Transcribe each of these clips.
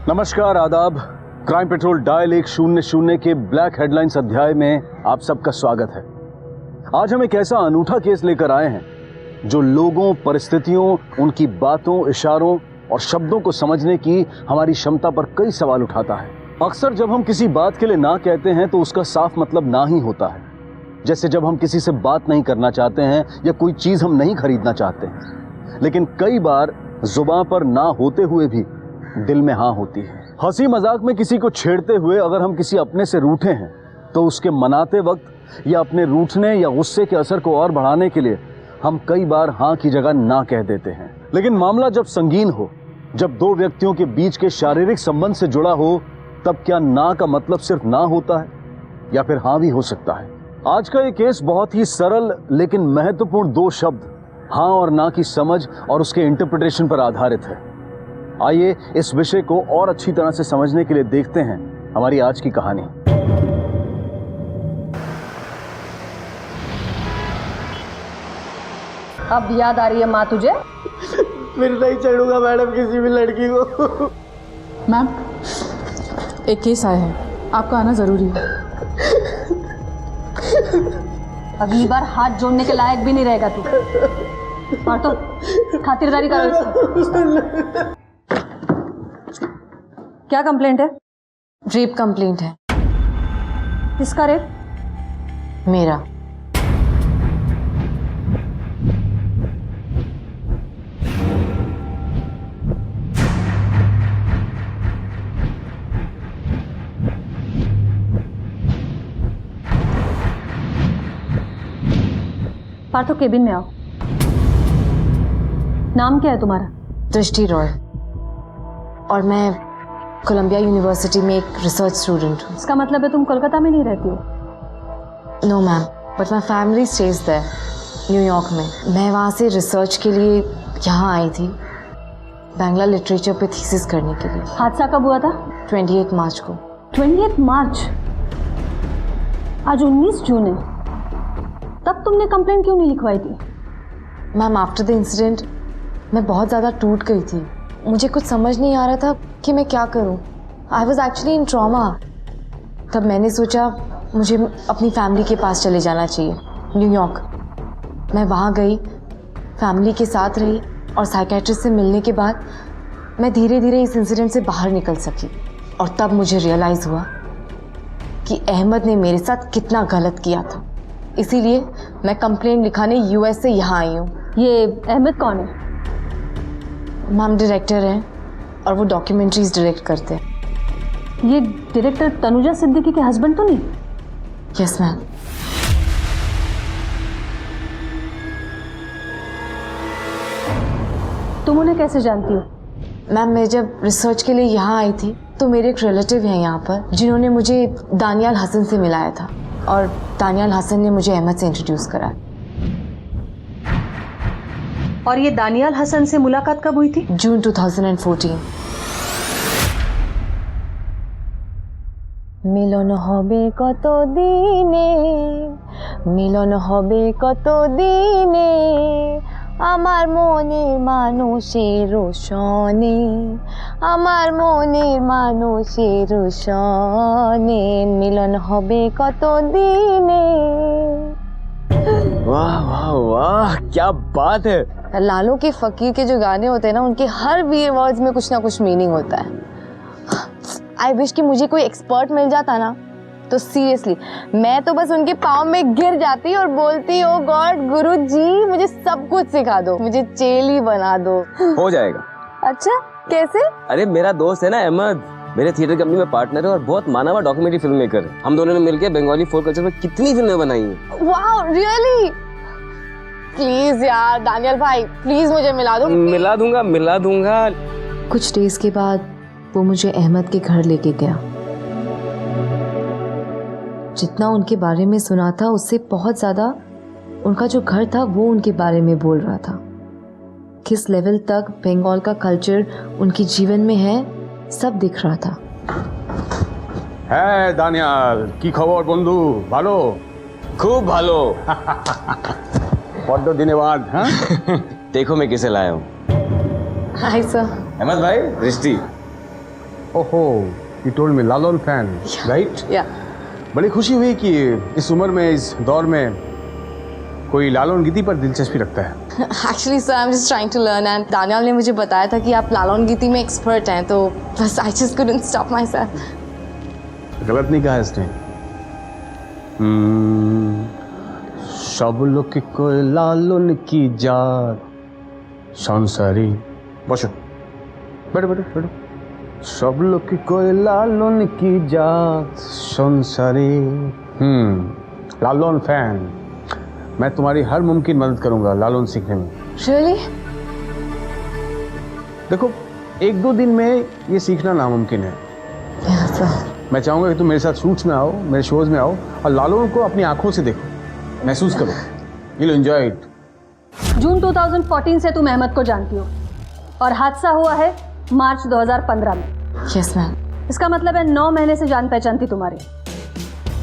नमस्कार, आदाब। Crime petrol dial 100 के ब्लैक हेडलाइंस अध्याय में आप सबका स्वागत है। आज हम एक ऐसा अनूठा केस लेकर आए हैं जो लोगों, परिस्थितियों, उनकी बातों, इशारों और शब्दों को समझने की हमारी क्षमता पर कई सवाल उठाता है। अक्सर जब हम किसी बात के लिए ना कहते हैं तो उसका साफ मतलब ना ही होता है। जैसे जब हम किसी से बात नहीं करना चाहते हैं या कोई चीज हम नहीं खरीदना चाहते हैं, लेकिन कई बार जुबान पर ना होते हुए भी दिल में हाँ होती है। हंसी मजाक में किसी को छेड़ते हुए अगर हम किसी अपने से रूठे हैं तो उसके मनाते वक्त या अपने रूठने या गुस्से के असर को और बढ़ाने के लिए हम कई बार हाँ की जगह ना कह देते हैं। लेकिन मामला जब संगीन हो, जब दो व्यक्तियों के बीच के शारीरिक संबंध से जुड़ा हो, तब क्या ना का मतलब सिर्फ ना होता है या फिर हाँ भी हो सकता है? आज का ये केस बहुत ही सरल लेकिन महत्वपूर्ण दो शब्द हाँ और ना की समझ और उसके इंटरप्रिटेशन पर आधारित है। आइए इस विषय को और अच्छी तरह से समझने के लिए देखते हैं हमारी आज की कहानी। अब याद आ रही है माँ तुझे? फिर नहीं चढ़ूंगा मैडम किसी भी लड़की को। मैम, एक केस आया है, आपका आना जरूरी है। अगली बार हाथ जोड़ने के लायक भी नहीं रहेगा तू। और तो खातिरदारी करो इसकी। क्या कंप्लेंट है? रेप कंप्लेंट है। किसका रेप? मेरा। पार्थो, केबिन में आओ। नाम क्या है तुम्हारा? दृष्टि रॉय, और मैं कोलंबिया यूनिवर्सिटी में एक रिसर्च स्टूडेंट हूँ। इसका मतलब है तुम कोलकाता में नहीं रहती हो? No ma'am, but my family stays there, New York में। मैं वहाँ से रिसर्च के लिए यहाँ आई थी, बांग्ला लिटरेचर पे थीसिस करने के लिए। हादसा कब हुआ था? 28 मार्च को। 28 मार्च? आज 19 जून है। तब तुमने कंप्लेंट क्यों नहीं लिखवाई थी? मैम, आफ्टर द इंसिडेंट मैं बहुत ज़्यादा टूट गई थी। मुझे कुछ समझ नहीं आ रहा था कि मैं क्या करूं। I was actually in trauma. तब मैंने सोचा मुझे अपनी फैमिली के पास चले जाना चाहिए, न्यूयॉर्क। मैं वहाँ गई, फैमिली के साथ रही, और साइकेट्रिस्ट से मिलने के बाद मैं धीरे धीरे इस इंसिडेंट से बाहर निकल सकी। और तब मुझे रियलाइज़ हुआ कि अहमद ने मेरे साथ कितना गलत किया था। इसीलिए मैं कंप्लेंट लिखाने यूएस से यहाँ आई हूँ। ये अहमद कौन है? मैम, डायरेक्टर हैं और वो डॉक्यूमेंट्रीज डायरेक्ट करते हैं। ये डायरेक्टर तनुजा सिद्दीकी के हस्बैंड तो नहीं? Yes ma'am. तुम उन्हें कैसे जानती हो? मैम, मैं जब रिसर्च के लिए यहाँ आई थी तो मेरे एक रिलेटिव हैं यहाँ पर जिन्होंने मुझे दानियाल हसन से मिलाया था, और दानियाल हसन ने मुझे अहमद से इंट्रोड्यूस करा। और ये दानियाल हसन से मुलाकात कब हुई थी? जून 2014। मिलन होबे कत दिने, मिलन होबे कत दिने, আমার মনের মানুষের সনে, আমার মনের মানুষের সনে, মিলন হবে কত দিনে। वाह वाह वाह, क्या बात है। लालू के फकीर के जो गाने होते हैं ना, उनके हर वर्ड्स में कुछ ना कुछ मीनिंग होता है। आई विश कि मुझे कोई एक्सपर्ट मिल जाता ना, तो सीरियसली मैं तो बस उनके पाँव में गिर जाती और बोलती, ओ गॉड गुरु जी मुझे सब कुछ सिखा दो, मुझे चेली बना दो। हो जाएगा। अच्छा, कैसे? अरे मेरा दोस्त है ना अहमद, मेरे थिएटर कंपनी में पार्टनर है और बहुत माना हुआ डॉक्यूमेंट्री फिल्म मेकर है। हम दोनों ने मिलकर बंगाली फोक कल्चर में कितनी फिल्में बनाई हैं। Wow, really? प्लीज यार दानियल भाई, प्लीज मुझे मिला दो। मिला दूंगा। कुछ डेज के बाद वो मुझे अहमद के घर लेके गया। जितना उनके बारे में सुना था उससे बहुत ज्यादा उनका जो घर था वो उनके बारे में बोल रहा था। किस लेवल तक बंगाल का कल्चर उनके जीवन में है, सब दिख रहा था। হ্যাঁ দানিয়াল, কি খবর বন্ধু? ভালো? खूब भालो। বড্ড দিনে বাদ। হ্যাঁ, देखो मैं किसे लाया हूँ। Hi sir. अहमद भाई, दृष्टि। ओहो, you told me लालोन fan, right? Yeah. बड़ी खुशी हुई कि इस उम्र में, इस दौर में कोई लालोन गीति पर दिलचस्पी रखता है। Actually, sir, I'm just trying to learn and Daniyal ने मुझे बताया था कि आप लालोन गीति में एक्सपर्ट हैं, तो बस I just couldn't stop myself. गलत नहीं कहा इसने। सब लोग कोई लालोन की जात संसारी। बसो, बैठो बैठो बैठो। सब लोग कोई लालोन की जात संसारी। लालोन फैन। मैं तुम्हारी हर मुमकिन मदद करूंगा लालोन सीखने में। Really? देखो, 1-2 दिन में ये सीखना नामुमकिन है। Yeah, sir. मैं चाहूंगा कि तुम मेरे साथ शूट्स में आओ, मेरे शोज में आओ और लालोन को अपनी आंखों से देखो, महसूस करो। You'll enjoy it. जून 2014 से तुम अहमद को जानती हो और हादसा हुआ है मार्च 2015 में। Yes, ma'am. इसका मतलब है 9 महीने से जान पहचान थी तुम्हारी।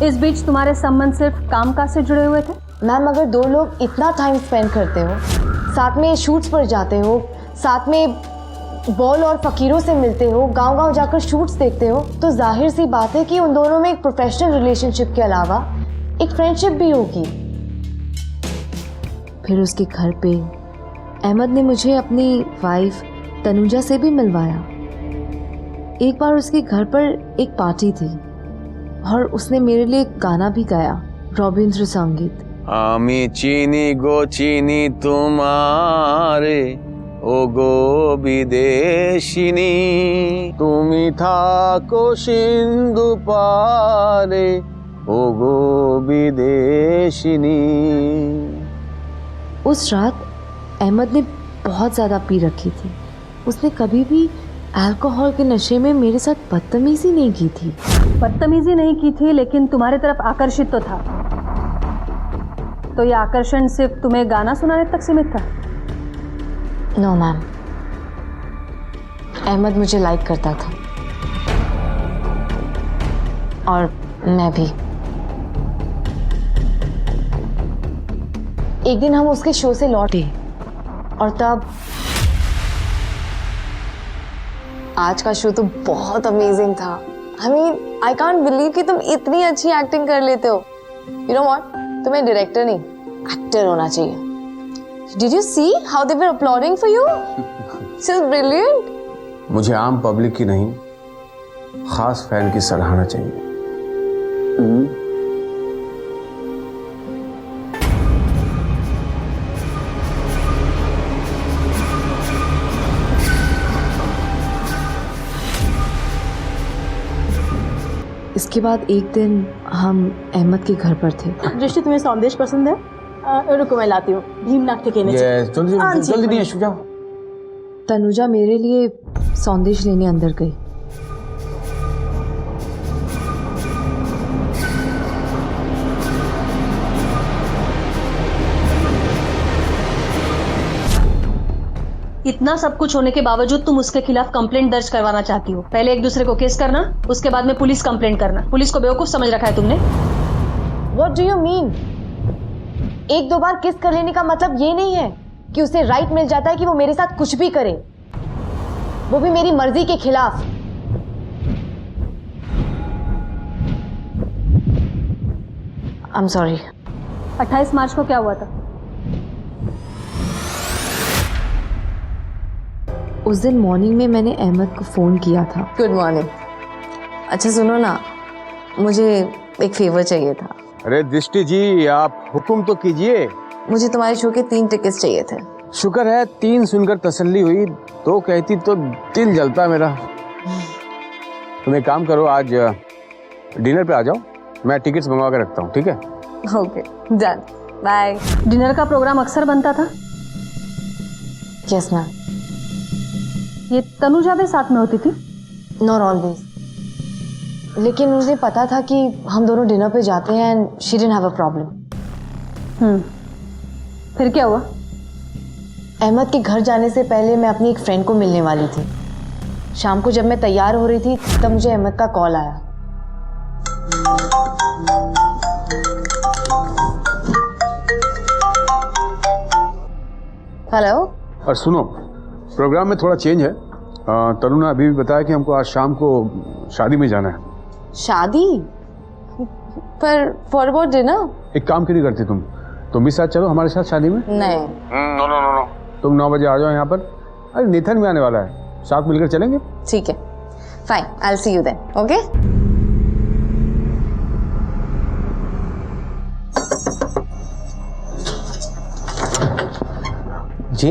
इस बीच तुम्हारे संबंध सिर्फ कामकाज से जुड़े हुए थे? मैम, अगर 2 लोग इतना टाइम स्पेंड करते हो, साथ में शूट्स पर जाते हो, साथ में बॉल और फकीरों से मिलते हो, गांव-गांव जाकर शूट्स देखते हो, तो जाहिर सी बात है कि उन दोनों में एक प्रोफेशनल रिलेशनशिप के अलावा एक फ्रेंडशिप भी होगी। फिर उसके घर पे अहमद ने मुझे अपनी वाइफ तनुजा से भी मिलवाया। एक बार उसके घर पर एक पार्टी थी और उसने मेरे लिए एक गाना भी गाया, रविंद्र संगीत। আমি চিনি গো চিনি তোমারে ও গো বিদেশিনী তুমি থাকো সিন্ধু পারে ও গো বিদেশিনী। उस रात अहमद ने बहुत ज़्यादा पी रखी थी। उसने कभी भी अल्कोहल के नशे में मेरे साथ बदतमीजी नहीं की थी। बदतमीजी नहीं की थी, लेकिन तुम्हारी तरफ आकर्षित तो था। तो ये आकर्षण सिर्फ तुम्हें गाना सुनाने तक सीमित था? नो मैम, अहमद मुझे लाइक करता था और मैं भी। एक दिन हम उसके शो से लौटे और तब आज का शो तो बहुत अमेजिंग था। I mean, I can't believe कि तुम इतनी अच्छी एक्टिंग कर लेते हो। यू नो व्हाट, तुम्हें डायरेक्टर नहीं एक्टर होना चाहिए। Did you see how they were uploading for you? It's brilliant. मुझे आम पब्लिक की नहीं, खास फैन की सराहना चाहिए। इसके बाद एक दिन हम अहमद के घर पर थे। दृष्टि, तुम्हें सौंदेश पसंद है? रुको, मैं लाती हूँ। भीमनाथ ठिकाने से। जल्दी नहीं है, जाओ। तनुजा मेरे लिए सौंदेश लेने अंदर गई। इतना सब कुछ होने के बावजूद तुम उसके खिलाफ कंप्लेंट दर्ज करवाना चाहती हो। पहले एक दूसरे को केस करना, उसके बाद में पुलिस कंप्लेंट करना। पुलिस को बेवकूफ समझ रखा है तुमने। What do you mean? 1-2 बार किस कर लेने का मतलब ये नहीं है कि उसे राइट मिल जाता है कि वो मेरे साथ कुछ भी करे, वो भी मेरी मर्जी के खिलाफ। I'm sorry. 28 मार्च को क्या हुआ था? उस दिन मॉर्निंग में मैंने अहमद को फ़ोन किया था। Good morning. अच्छा सुनो ना, मुझे एक फेवर चाहिए था। अरे दृष्टि जी, आप हुक्म तो कीजिए। मुझे तुम्हारे शो के 3 टिकट्स चाहिए थे। शुक्र है 3 सुनकर तसल्ली हुई, 2 कहती तो दिल जलता मेरा। तुम एक काम करो, आज डिनर पे आ जाओ, मैं टिकट्स मंगवा कर रखता हूँ, ठीक है? Okay, done, bye. डिनर का प्रोग्राम अक्सर बनता था? Yes ma'am. ये तनुजा भी साथ में होती थी? नॉट ऑलवेज, लेकिन मुझे पता था कि हम दोनों डिनर पे जाते हैं and she didn't have a problem. फिर क्या हुआ? अहमद के घर जाने से पहले मैं अपनी एक फ्रेंड को मिलने वाली थी। शाम को जब मैं तैयार हो रही थी तब मुझे अहमद का कॉल आया। हेलो। और सुनो, प्रोग्राम में थोड़ा चेंज है, तनु ने अभी भी बताया कि हमको आज शाम को शादी में जाना है। शादी? पर फॉर अबाउट डिनर? एक काम क्यों नहीं करती तुम भी साथ चलो हमारे साथ शादी में। नहीं। नो, तुम 9 बजे आ जाओ यहाँ पर। अरे नेथन भी आने वाला है, साथ मिलकर चलेंगे। ठीक है, fine, I will see you then, okay? जी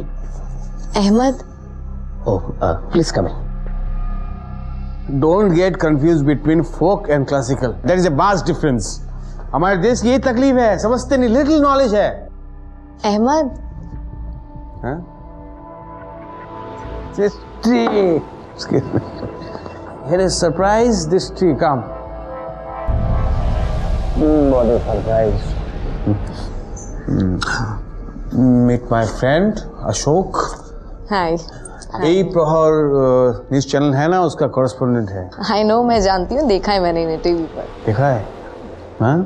Ahmad, oh please come in. Don't get confuse between folk and classical, there is a vast difference. हमारे देश की यही तकलीफ है, समझते नहीं, लिटिल नॉलेज है। अहमद, हाँ? This tree. Excuse me. Here is surprise. This tree. Come. What a surprise. Meet my friend Ashok. हाय। यही प्रहर न्यूज चैनल है ना, उसका कॉरेस्पोंडेंट है। आई नो, मैं जानती हूँ, देखा है मैंने टीवी पर। देखा है? हाँ?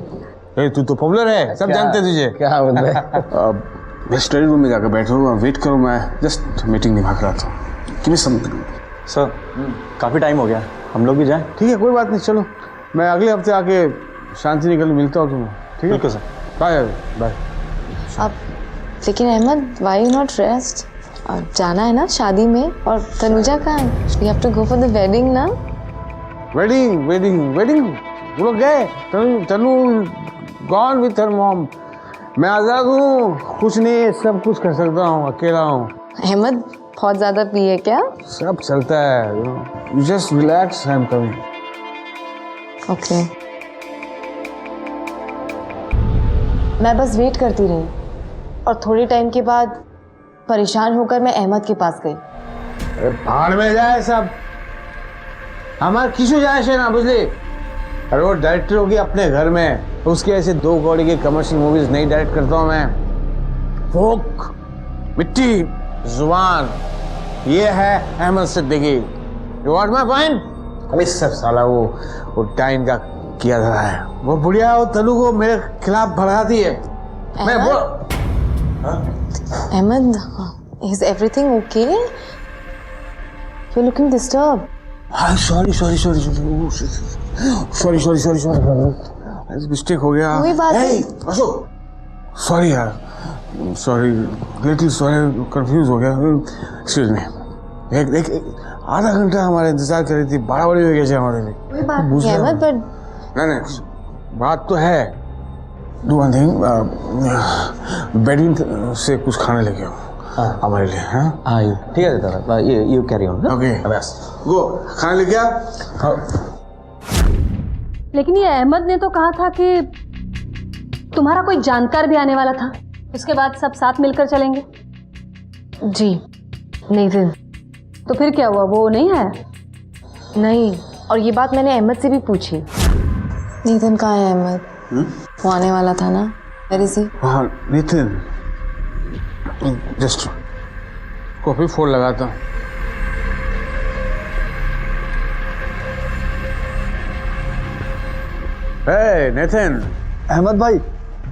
तू तो पॉपुलर है, सब जानते हैं तुझे। क्या बोल रहे? मैं स्टडी रूम में जाकर बैठा हूँ, वेट करो, मैं जस्ट मीटिंग निभा कर आता हूँ। सर काफ़ी टाइम हो गया, हम लोग भी जाएं? ठीक है, कोई बात नहीं, चलो मैं अगले हफ्ते आके शांति निकल मिलता हूँ तुम्हें। ठीक है? बिल्कुल सर। Bye bye. अब लेकिन Ahmad, why you not rest? अब जाना है ना शादी में, और तनुजा कहाँ है? We have to go for the wedding ना। वेडिंग वो लोग गए। Tanu gone with her mom. मैं आज़ाद हूँ, कुछ नहीं, सब कुछ कर सकता हूँ, अकेला हूँ। अहमद, बहुत ज्यादा पिए क्या? सब चलता है, you just relax, I am coming. Okay. मैं बस वेट करती रही और थोड़ी टाइम के बाद परेशान होकर मैं अहमद के पास गई। अरे भाड़ में जाए सब, हमारे किसू जाए से ना, बुझली? अरे वो डायरेक्टर होगी अपने घर में, उसके ऐसे 2 कौड़ी की कमर्शियल मूवीज नहीं डायरेक्ट करता हूँ मैं। फोक, मिट्टी, जुबान, ये है Ahmad Siddiqui. You want my point? अभी सब साला वो टाइम का किया धरा है। वो बुढ़िया वो तनु को मेरे खिलाफ भड़काती है। मैं बोल Ahmad, is everything okay? You are looking disturb. Sorry mistake हो गया। कोई बात नहीं। अशोक, सॉरी यार, सॉरी, लिटिल सॉरी, कंफ्यूज हो गया। Excuse me. एक आधा घंटा हमारा इंतजार कर रही थी, बड़ा बड़ी हो गया हमारे लिए। कोई बात नहीं अहमद, पर नहीं, बात तो है। डू वन थिंग, बेडरूम से कुछ खाने लेके आओ हमारे लिए। हाँ ठीक है दादा, यू कैरी ऑन। ओके, गो खाने लेके आ। लेकिन ये अहमद ने तो कहा था कि तुम्हारा कोई जानकार भी आने वाला था, उसके बाद सब साथ मिलकर चलेंगे। जी नेथन। तो फिर क्या हुआ, वो नहीं आया? नहीं, और ये बात मैंने अहमद से भी पूछी। नेथन कहाँ है अहमद? वो आने वाला था ना, वेयर इज ही? हाँ नितिन, जस्ट कॉफी फोन लगाता हूँ। हे नितिन। अहमद भाई,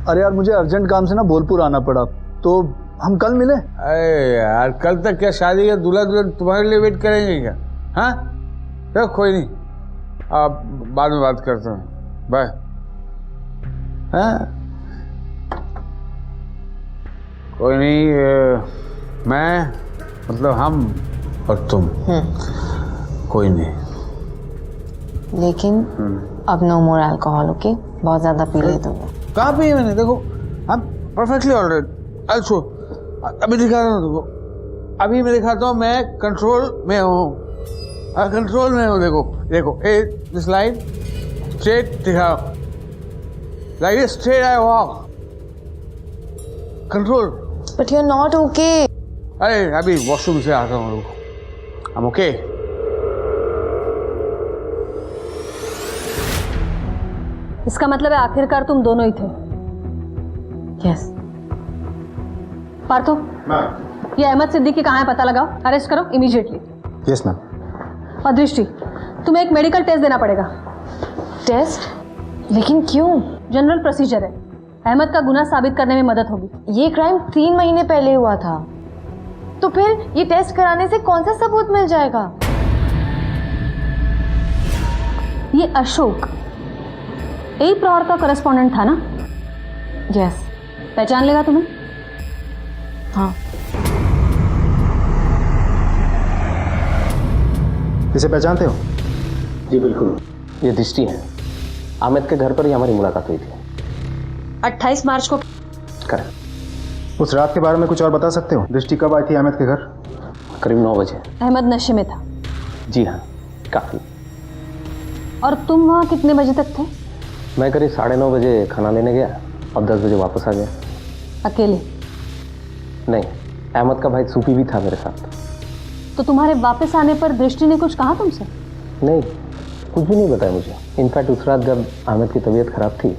अरे यार मुझे अर्जेंट काम से ना बोलपुर आना पड़ा, तो हम कल मिले। अरे यार, कल तक क्या शादी का दूल्हा दुल्हन तुम्हारे लिए वेट करेंगे क्या? हाँ चलो कोई नहीं, आप बाद में बात करते हैं, बाय। हाँ कोई नहीं, मैं मतलब हम और तुम, कोई नहीं। लेकिन अब नो मोर अल्कोहल, ओके? बहुत ज्यादा पी लिए तुमने। कहाँ पे मैंने, देखो हम परफेक्टली ऑलराइट। अच्छा अभी दिखा रहा हूँ तुमको, अभी मैं दिखाता हूँ, मैं कंट्रोल में हूँ, कंट्रोल में हूँ। देखो देखो, ए दिस लाइन स्ट्रेट दिखाओ, like this straight I walk, control. But you are not okay. अरे अभी वॉशरूम से आता हूँ, आई एम ओके। इसका मतलब है आखिरकार तुम दोनों ही थे। यस। पार्थो, ये अहमद सिद्दीकी कहाँ है पता लगाओ, अरेस्ट करो इमीडिएटली। Yes ma'am. और दृष्टि, तुम्हें एक मेडिकल टेस्ट देना पड़ेगा। टेस्ट? लेकिन क्यों? जनरल प्रोसीजर है, अहमद का गुनाह साबित करने में मदद होगी। ये क्राइम 3 महीने पहले हुआ था, तो फिर ये टेस्ट कराने से कौन सा सबूत मिल जाएगा? ये अशोक यही प्रहार का करस्पॉन्डेंट था ना? यस। पहचान लेगा तुम्हें? हाँ। इसे पहचानते हो? जी बिल्कुल, ये दृष्टि है। अहमद के घर पर ही हमारी मुलाकात हुई थी। 28 मार्च को। करेक्ट। उस रात के बारे में कुछ और बता सकते हो? दृष्टि कब आई थी अहमद के घर? करीब 9 बजे। अहमद नशे में था। जी हाँ, काफ़ी। और तुम वहाँ कितने बजे तक थे? मैं करीब 9:30 बजे खाना लेने गया और 10 बजे वापस आ गया। अकेले? नहीं, अहमद का भाई सूफी भी था मेरे साथ। तो तुम्हारे वापस आने पर दृष्टि ने कुछ कहा तुमसे? नहीं, कुछ भी नहीं बताया मुझे। इनफैक्ट उस रात जब अहमद की तबीयत खराब थी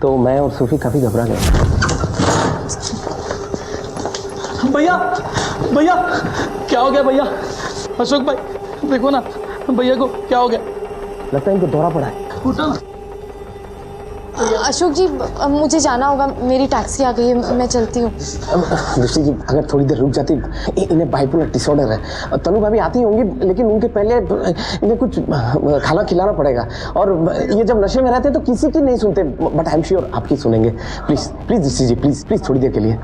तो मैं और सूफी काफ़ी घबरा गए। भैया भैया क्या हो गया भैया? अशोक भाई देखो ना, भैया को क्या हो गया? लगता है इनको दौरा पड़ा है। उठो ना। अशोक जी, अब मुझे जाना होगा, मेरी टैक्सी आ गई है, मैं चलती हूँ। दृष्टि जी, अगर थोड़ी देर रुक जाती, इन्हें बाइपोलर डिसऑर्डर है। तनु भाभी आती होंगी, लेकिन उनके पहले इन्हें कुछ खाना खिलाना पड़ेगा। और ये जब नशे में रहते हैं तो किसी की नहीं सुनते, बट आई एम श्योर आपकी सुनेंगे। प्लीज प्लीज दृष्टि जी, प्लीज प्लीज थोड़ी देर के लिए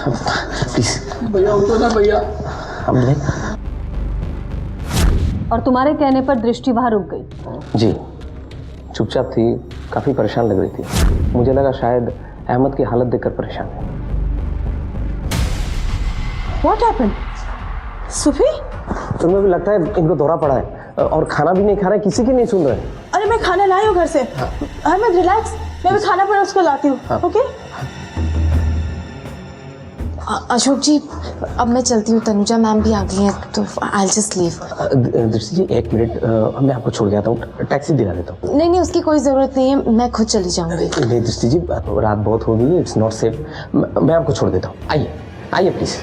प्लीज। भैया उठो ना भैया। अब नहीं। और तुम्हारे कहने पर दृष्टि वहां रुक गई? जी, चुपचाप थी, काफ़ी परेशान लग रही थी। मुझे लगा शायद अहमद की हालत देखकर परेशान है। What happened? सुफी? तुम्हें भी लगता है इनको दौरा पड़ा है और खाना भी नहीं खा रहे, किसी की नहीं सुन रहे। अरे मैं खाना लाई हूँ घर से। अहमद रिलैक्स, मैं भी खाना पड़ा उसको लाती हूँ। ओके? अशोक जी, अब मैं चलती हूँ, तनुजा मैम भी आ गई हैं, तो आई जस्ट लीव। दृष्टि जी, 1 मिनट, मैं आपको छोड़ के आता हूँ, टैक्सी दिला देता हूँ। नहीं, उसकी कोई ज़रूरत नहीं है, मैं खुद चली जाऊँगी। नहीं दृष्टि जी, रात बहुत हो गई, इट्स नॉट सेफ। मैं आपको छोड़ देता हूँ। आइए आइए प्लीज।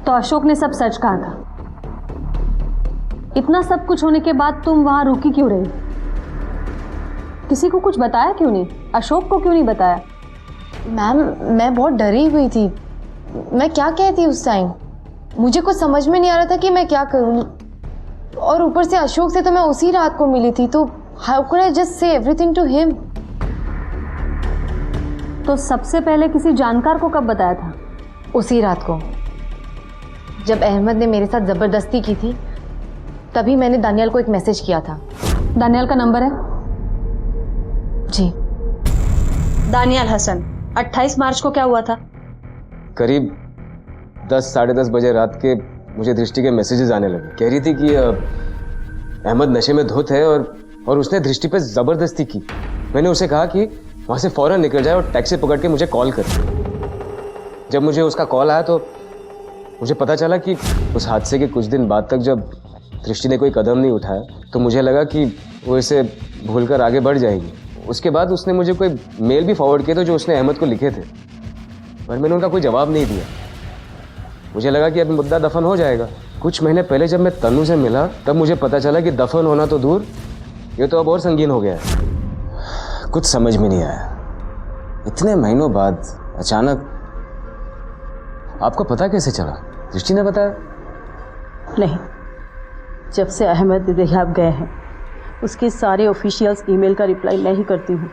तो अशोक ने सब सच कहा था। इतना सब कुछ होने के बाद तुम वहां रुकी क्यों रही? किसी को कुछ बताया क्यों नहीं? अशोक को क्यों नहीं बताया? मैम, मैं बहुत डरी हुई थी। मैं क्या कहती उस टाइम? मुझे कुछ समझ में नहीं आ रहा था कि मैं क्या करूं। और ऊपर से अशोक से तो मैं उसी रात को मिली थी, तो how could I just say everything to him? तो सबसे पहले किसी जानकार को कब बताया था? उसी रात को, जब अहमद ने मेरे साथ ज़बरदस्ती की थी, तभी मैंने दानियाल को एक मैसेज किया था। दानियाल का नंबर है? जी। दानियाल हसन, 28 मार्च को क्या हुआ था? करीब 10 साढ़े 10 बजे रात के मुझे दृष्टि के मैसेजेस आने लगे। कह रही थी कि अहमद नशे में धुत है और उसने दृष्टि पे ज़बरदस्ती की। मैंने उसे कहा कि वहाँ से फ़ौरन निकल जाए और टैक्सी पकड़ के मुझे कॉल कर। जब मुझे उसका कॉल आया तो मुझे पता चला कि उस हादसे के कुछ दिन बाद तक जब दृष्टि ने कोई कदम नहीं उठाया तो मुझे लगा कि वो इसे भूलकर आगे बढ़ जाएगी। उसके बाद उसने मुझे कोई मेल भी फॉरवर्ड किए थे जो उसने अहमद को लिखे थे, पर मैंने उनका कोई जवाब नहीं दिया। मुझे लगा कि अब मुद्दा दफन हो जाएगा। कुछ महीने पहले जब मैं तनु से मिला तब मुझे पता चला कि दफन होना तो दूर, ये तो अब और संगीन हो गया है। कुछ समझ में नहीं आया। इतने महीनों बाद अचानक। आपको पता कैसे चला? दृष्टि ने बताया? नहीं, जब से अहमद रिहाब गए हैं उसके सारे ऑफिशियल्स ईमेल का रिप्लाई मैं ही करती हूँ।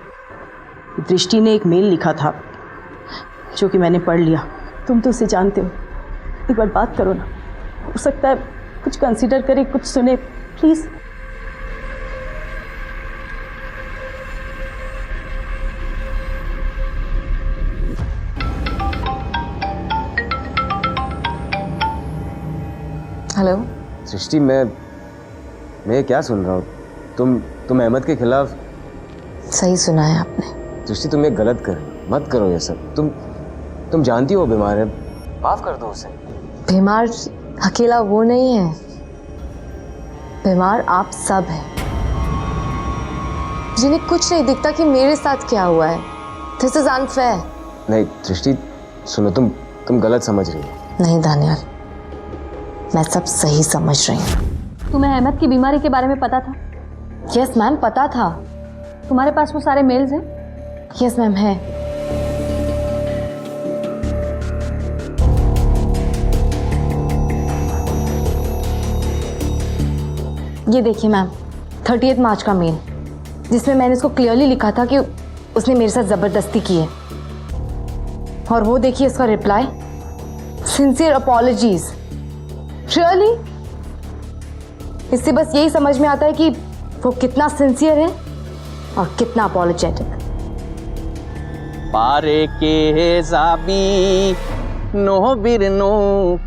दृष्टि ने एक मेल लिखा था जो कि मैंने पढ़ लिया। तुम तो उसे जानते हो, एक बार बात करो ना, हो सकता है कुछ कंसीडर करे, कुछ सुने, प्लीज़। हेलो दृष्टि, मैं क्या सुन रहा हूँ? तुम अहमद के खिलाफ? सही सुना है आपने। दृष्टि, तुम ये गलत कर मत करो ये सब। तुम जानती हो बीमार है, माफ कर दो उसे। बीमार अकेला वो नहीं है, बीमार आप सब हैं। जिन्हें कुछ नहीं दिखता कि मेरे साथ क्या हुआ है। This is unfair. नहीं दृष्टि, सुनो, तुम गलत समझ रही हो। नहीं दानियाल, मैं सब सही समझ रही हूँ। तुम्हें अहमद की बीमारी के बारे में पता था? यस मैम, पता था। तुम्हारे पास वो सारे मेल्स हैं? यस मैम, है। ये देखिए मैम, 30 मार्च का मेल, जिसमें मैंने इसको क्लियरली लिखा था कि उसने मेरे साथ ज़बरदस्ती की है। और वो देखिए इसका रिप्लाई, सिंसियर अपॉलॉजीज। रियली? इससे बस यही समझ में आता है कि वो कितना सिंसियर है और कितना अपॉलोजेटिक। पारे के जाबी नो बिरनो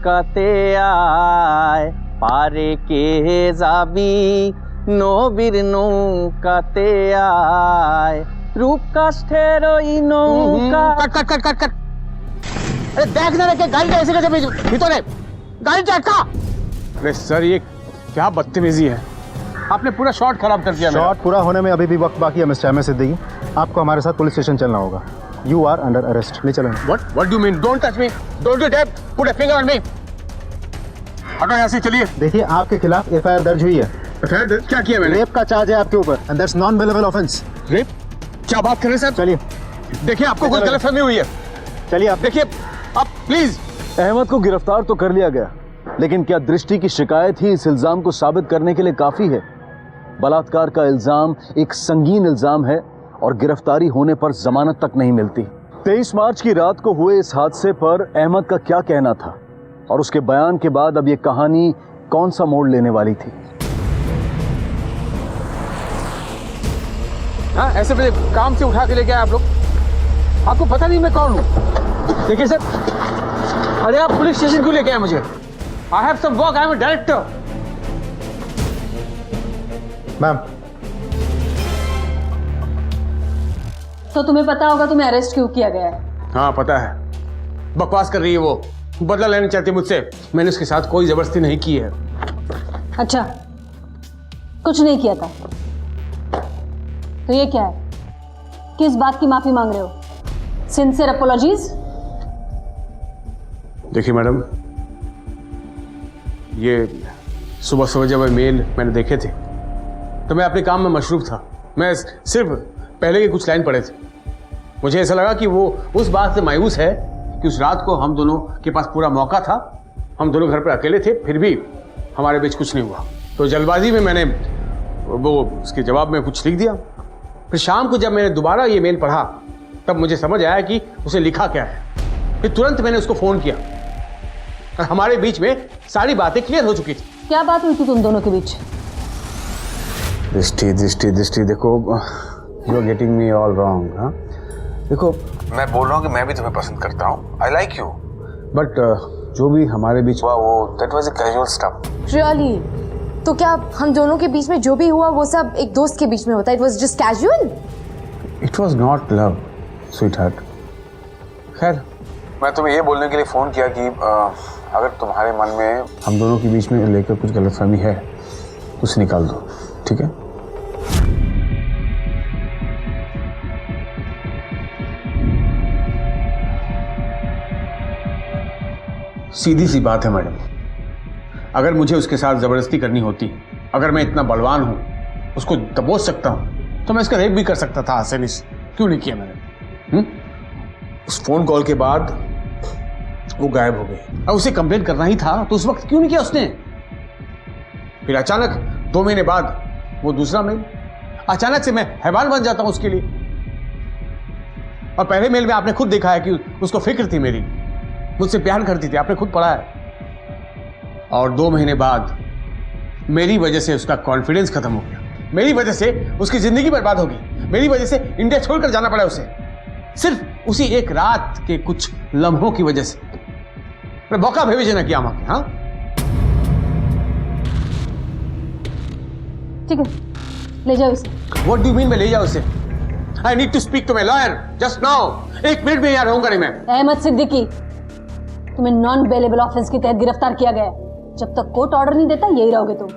काते आय, पारे के जाबी नो बिरनो काते आय, रूप काष्ठेरो इनो का। Cut cut cut cut cut. अरे देख ना रे के गाड़ी ऐसे कैसे भीतर है, गाड़ी चटका। अरे सर ये क्या बदतमीजी है, आपने पूरा शॉट खराब कर दिया। शॉट पूरा होने में अभी भी वक्त बाकी है मिस्टर अहमद सिद्दीकी। आपको हमारे साथ पुलिस स्टेशन चलना होगा। You are under arrest. ले चलें। What do you mean? Don't touch me. Don't you dare put a finger on me. हटो यहाँ से, चलिए। देखिए आपके खिलाफ FIR दर्ज हुई है। FIR दर्ज क्या किया मैंने? रेप का चार्ज है आपके ऊपर and that's non bailable offence. Rape? क्या बात कर रहे हैं सर? चलिए देखिए आपको कोई गलतफहमी हुई है। चलिए आप देखिए आप प्लीज। अहमद को गिरफ्तार तो कर लिया गया, लेकिन क्या दृष्टि की शिकायत ही इस इल्जाम को साबित करने के लिए काफी है? बलात्कार का इल्जाम एक संगीन इल्जाम है और गिरफ्तारी होने पर जमानत तक नहीं मिलती। 23 मार्च की रात को हुए इस हादसे पर अहमद का क्या कहना था और उसके बयान के बाद अब ये कहानी कौन सा मोड़ लेने वाली थी? हाँ ऐसे मुझे काम से उठा के लेके आए आप लोग, आपको पता नहीं मैं कौन हूँ? देखिए सर, अरे आप पुलिस स्टेशन क्यों लेके आए मुझे? I have some work, I am a director. Ma'am, तो तुम्हें पता होगा तुम्हें अरेस्ट क्यों किया गया है? हाँ पता है, बकवास कर रही है वो, बदला लेना चाहती है मुझसे। मैंने उसके साथ कोई जबरदस्ती नहीं की है। अच्छा, कुछ नहीं किया था तो ये क्या है? किस बात की माफी मांग रहे हो? Sincere apologies? देखिए मैडम, ये सुबह सुबह जब मेल मैंने देखे थे तो मैं अपने काम में मशरूफ था। मैं सिर्फ पहले के कुछ लाइन पढ़े थे। मुझे ऐसा लगा कि वो उस बात से मायूस है कि उस रात को हम दोनों के पास पूरा मौका था, हम दोनों घर पर अकेले थे, फिर भी हमारे बीच कुछ नहीं हुआ। तो जल्दबाजी में मैंने वो उसके जवाब में कुछ लिख दिया। फिर शाम को जब मैंने दोबारा ये मेल पढ़ा तब मुझे समझ आया कि उसे लिखा क्या है। फिर तुरंत मैंने उसको फ़ोन किया और हमारे बीच में सारी बातें क्लियर हो चुकी थी। क्या बात हुई थी तुम दोनों के बीच? दृष्टि दृष्टि दृष्टि, देखो you are getting me all wrong. हाँ देखो, मैं बोल रहा हूँ कि मैं भी तुम्हें पसंद करता हूँ, आई लाइक यू, बट जो भी हमारे बीच हुआ वो that was a casual stuff. Really? तो क्या हम दोनों के बीच में जो भी हुआ वो सब एक दोस्त के बीच में होता है? It was just casual? It was not love sweetheart. खैर, मैं तुम्हें ये बोलने के लिए फ़ोन किया कि अगर तुम्हारे मन में हम दोनों के बीच में लेकर कुछ गलतफहमी है उसे निकाल दो, ठीक है? सीधी सी बात है मैडम, अगर मुझे उसके साथ जबरदस्ती करनी होती, अगर मैं इतना बलवान हूं, उसको दबोच सकता हूं, तो मैं उसका रेप भी कर सकता था आसानी से। क्यों नहीं किया मैंने? उस फोन कॉल के बाद वो गायब हो गई। अब उसे कंप्लेंट करना ही था तो उस वक्त क्यों नहीं किया उसने? फिर अचानक 2 महीने बाद वो दूसरा मेल, अचानक से मैं हैवान बन जाता हूं उसके लिए। और पहले मेल में आपने खुद देखा है कि उसको फिक्र थी मेरी, मुझसे प्यार करती थी, आपने खुद पढ़ा है। और 2 महीने बाद मेरी वजह से उसका कॉन्फिडेंस खत्म हो गया, मेरी वजह से उसकी जिंदगी बर्बाद हो गई, मेरी वजह से इंडिया छोड़कर जाना पड़ा उसे, सिर्फ उसी एक रात के कुछ लम्हों की वजह से। मैं मौका भेजे ना किया मांगे। हाँ ठीक है, ले जाओ इसे। What do you mean मैं ले जाओ उसे? I need to speak to my lawyer just now. 1 minute में यहाँ रहूंगा नहीं मैं। अहमद सिद्दीकी, तुम्हें नॉन बेलेबल ऑफेंस के तहत गिरफ्तार किया गया है। जब तक कोर्ट ऑर्डर नहीं देता यही रहोगे तुम।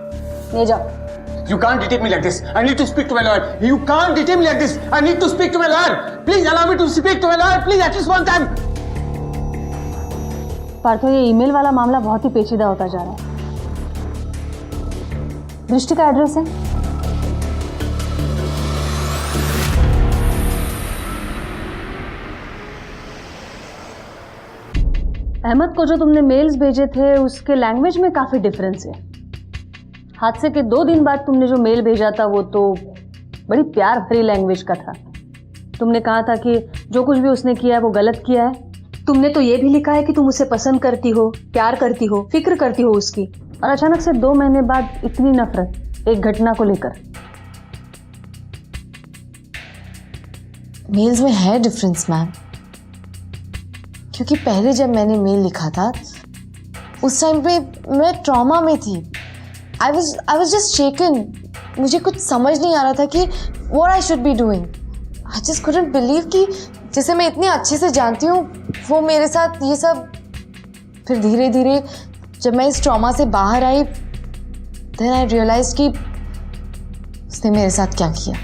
ले जाओ। You can't detain me like this. I need to speak to my lawyer. You can't detain me like this. I need to speak to my lawyer. Please allow me to speak to my lawyer. Please at least one time. Partho, ये email वाला मामला बहुत ही पेचीदा होता जा रहा है। दृष्टि का एड्रेस है? अहमद को जो तुमने मेल्स भेजे थे उसके लैंग्वेज में काफी डिफरेंस है। हादसे के 2 दिन बाद तुमने जो मेल भेजा था वो तो बड़ी प्यार भरी लैंग्वेज का था। तुमने कहा था कि जो कुछ भी उसने किया है वो गलत किया है। तुमने तो ये भी लिखा है कि तुम उसे पसंद करती हो, प्यार करती हो, फिक्र करती हो उसकी, और अचानक से 2 महीने बाद इतनी नफरत एक घटना को लेकर। मेल्स में है डिफरेंस मैम, क्योंकि पहले जब मैंने मेल लिखा था उस टाइम पे मैं ट्रॉमा में थी। आई वॉज जस्ट शेकन। मुझे कुछ समझ नहीं आ रहा था कि what I should be doing. I just couldn't believe कि जिसे मैं इतने अच्छे से जानती हूँ वो मेरे साथ ये सब। फिर धीरे धीरे जब मैं इस ट्रॉमा से बाहर आई, देन आई रियलाइज कि उसने मेरे साथ क्या किया।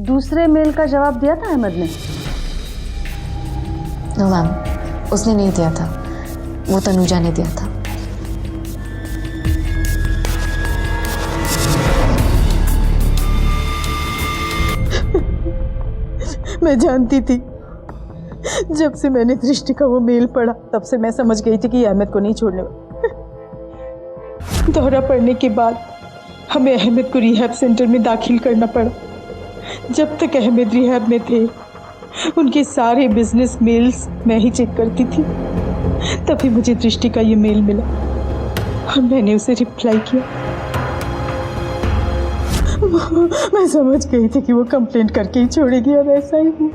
दूसरे मेल का जवाब दिया था अहमद ने? नो मैम, उसने नहीं दिया था, वो तनुजा ने दिया था। मैं जानती थी, जब से मैंने दृष्टि का वो मेल पढ़ा तब से मैं समझ गई थी कि अहमद को नहीं छोड़ने वाला। दौरा पड़ने के बाद हमें अहमद को रिहैब सेंटर में दाखिल करना पड़ा। जब तक अहमद रिहैब में थे उनके सारे बिजनेस मेल्स मैं ही चेक करती थी। तभी मुझे दृष्टि का ये मेल मिला और मैंने उसे रिप्लाई किया। मैं समझ गई थी कि वो कंप्लेंट करके ही छोड़ेगी और ऐसा ही हुआ।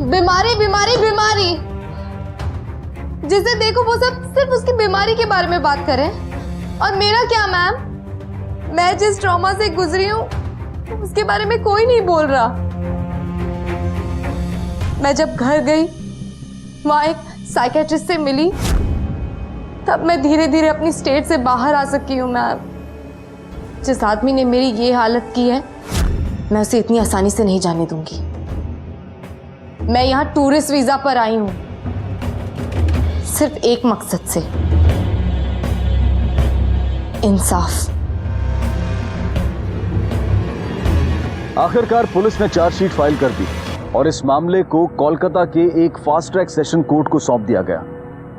बीमारी बीमारी बीमारी, जिसे देखो वो सब सिर्फ उसकी बीमारी के बारे में बात करें। और मेरा क्या मैम, मैं जिस ट्रॉमा से गुजरी हूं उसके बारे में कोई नहीं बोल रहा। मैं जब घर गई, वहां एक साइकेट्रिस्ट से मिली, तब मैं धीरे धीरे अपनी स्टेट से बाहर आ सकी हूँ मैम। जिस आदमी ने मेरी ये हालत की है, मैं उसे इतनी आसानी से नहीं जाने दूंगी। मैं यहाँ टूरिस्ट वीजा पर आई हूँ सिर्फ एक मकसद से, इंसाफ। आखिरकार पुलिस ने चार्जशीट फाइल कर दी और इस मामले को कोलकाता के एक फास्ट ट्रैक सेशन कोर्ट को सौंप दिया गया।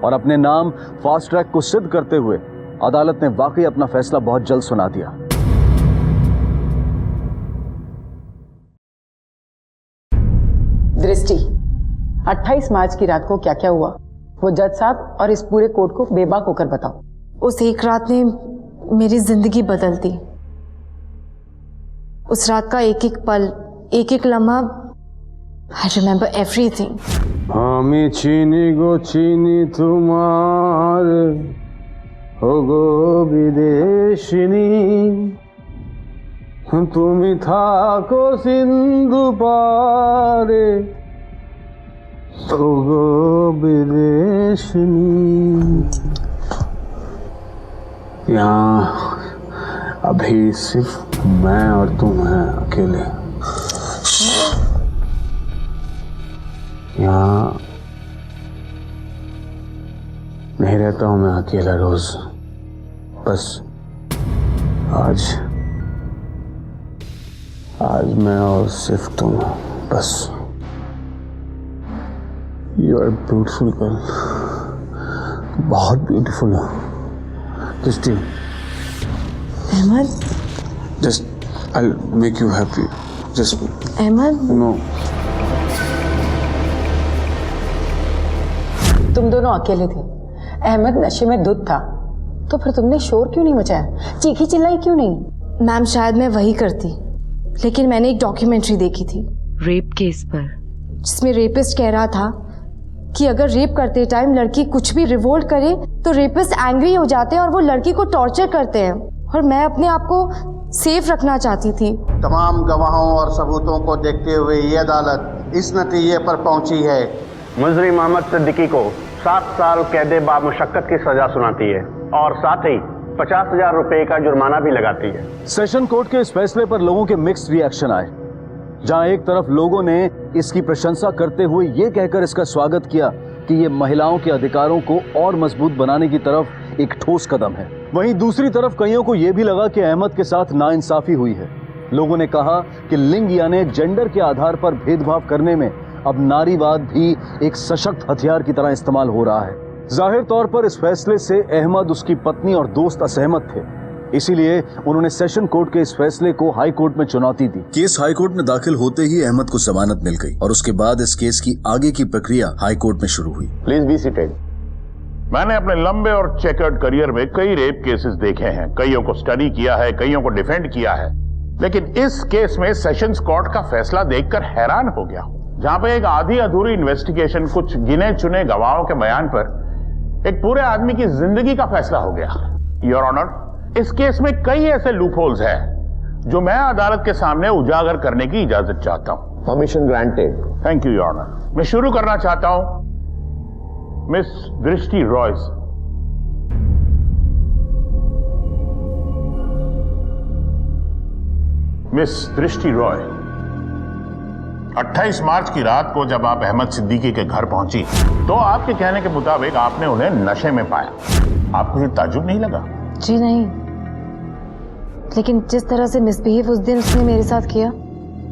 और अपने नाम फास्ट ट्रैक को सिद्ध करते हुए अदालत ने वाकई अपना फैसला बहुत जल्द सुना दिया। दृष्टि, 28 मार्च की रात को क्या क्या हुआ वो जज साहब और इस पूरे कोर्ट को बेबाक होकर बताओ। उस एक रात ने मेरी जिंदगी बदल दी। उस रात का एक एक पल, एक एक लम्हा, आई रिमेंबर एवरीथिंग। আমি চিনি গো চিনি তোমার ওগো বিদেশিনী, তুমি থাকো সিন্ধু পারে ওগো বিদেশিনী। यहाँ अभी सिर्फ मैं और तुम हैं अकेले। यहाँ नहीं रहता हूं मैं अकेला रोज, बस आज मैं और सिर्फ तुम, बस। यू आर ब्यूटीफुल गर्ल, बहुत ब्यूटीफुल हो Drishti. Ahmad, just I make you happy, just Ahmad. No, तुम दोनों अकेले थे, अहमद नशे में धुत था, तो फिर तुमने शोर क्यों नहीं मचाया, चीखी चिल्लाई क्यों नहीं? मैम शायद मैं वही करती, लेकिन मैंने एक डॉक्यूमेंट्री देखी थी रेप केस पर, जिसमें रेपिस्ट कह रहा था कि अगर रेप करते टाइम लड़की कुछ भी रिवोल्ट करे तो रेपिस्ट एंग्री हो जाते हैं और वो लड़की को टॉर्चर करते हैं। और मैं अपने आप को सेफ रखना चाहती थी। तमाम गवाहों और सबूतों को देखते हुए ये अदालत इस नतीजे पर पहुंची है, मुजरिम मोहम्मद सिद्दीकी को 7 साल कैद बामुशक्कत की सजा सुनाती है और साथ ही 50,000 रुपए का जुर्माना भी लगाती है। सेशन कोर्ट के इस फैसले पर लोगों के मिक्स्ड रिएक्शन आए। जहां एक तरफ लोगों ने इसकी प्रशंसा करते हुए ये कहकर इसका स्वागत किया कि ये महिलाओं के अधिकारों को और मजबूत बनाने की तरफ एक ठोस कदम है, वहीं दूसरी तरफ कईयों को यह भी लगा कि अहमद के साथ नाइंसाफी हुई है लोगों ने कहा कि लिंग यानी जेंडर के आधार पर भेदभाव करने में अब नारीवाद भी एक सशक्त हथियार की तरह इस्तेमाल हो रहा है। जाहिर तौर पर इस फैसले से अहमद, उसकी पत्नी और दोस्त असहमत थे। इसीलिए उन्होंने सेशन कोर्ट के इस फैसले को हाई कोर्ट में चुनौती दी। केस हाई कोर्ट में दाखिल होते ही अहमद को जमानत मिल गई और उसके बाद इस केस की आगे की प्रक्रिया हाई कोर्ट में शुरू हुई। Please be seated. मैंने अपने लंबे और चेकर्ड करियर में कई रेप केसेस देखे हैं, कईयों को स्टडी किया है, कईयों को डिफेंड किया है, लेकिन इस केस में सेशंस कोर्ट का फैसला देखकर हैरान हो गया, जहां पे एक आधी अधूरी इन्वेस्टिगेशन, कुछ गिने चुने गवाहों के बयान पर एक पूरे आदमी की जिंदगी का फैसला हो गया। योर ऑनर, इस केस में कई ऐसे लूपहोल्स हैं जो मैं अदालत के सामने उजागर करने की इजाजत चाहता हूं। Permission granted. Thank you your honour. मैं शुरू करना चाहता हूं मिस दृष्टि रॉय से। मिस दृष्टि रॉय, 28 मार्च की रात को जब आप अहमद सिद्दीकी के घर पहुंची तो आपके कहने के मुताबिक आपने उन्हें नशे में पाया। आपको ये ताज्जुब नहीं लगा? जी नहीं, लेकिन जिस तरह से मिसबिहेव उस दिन उसने मेरे साथ किया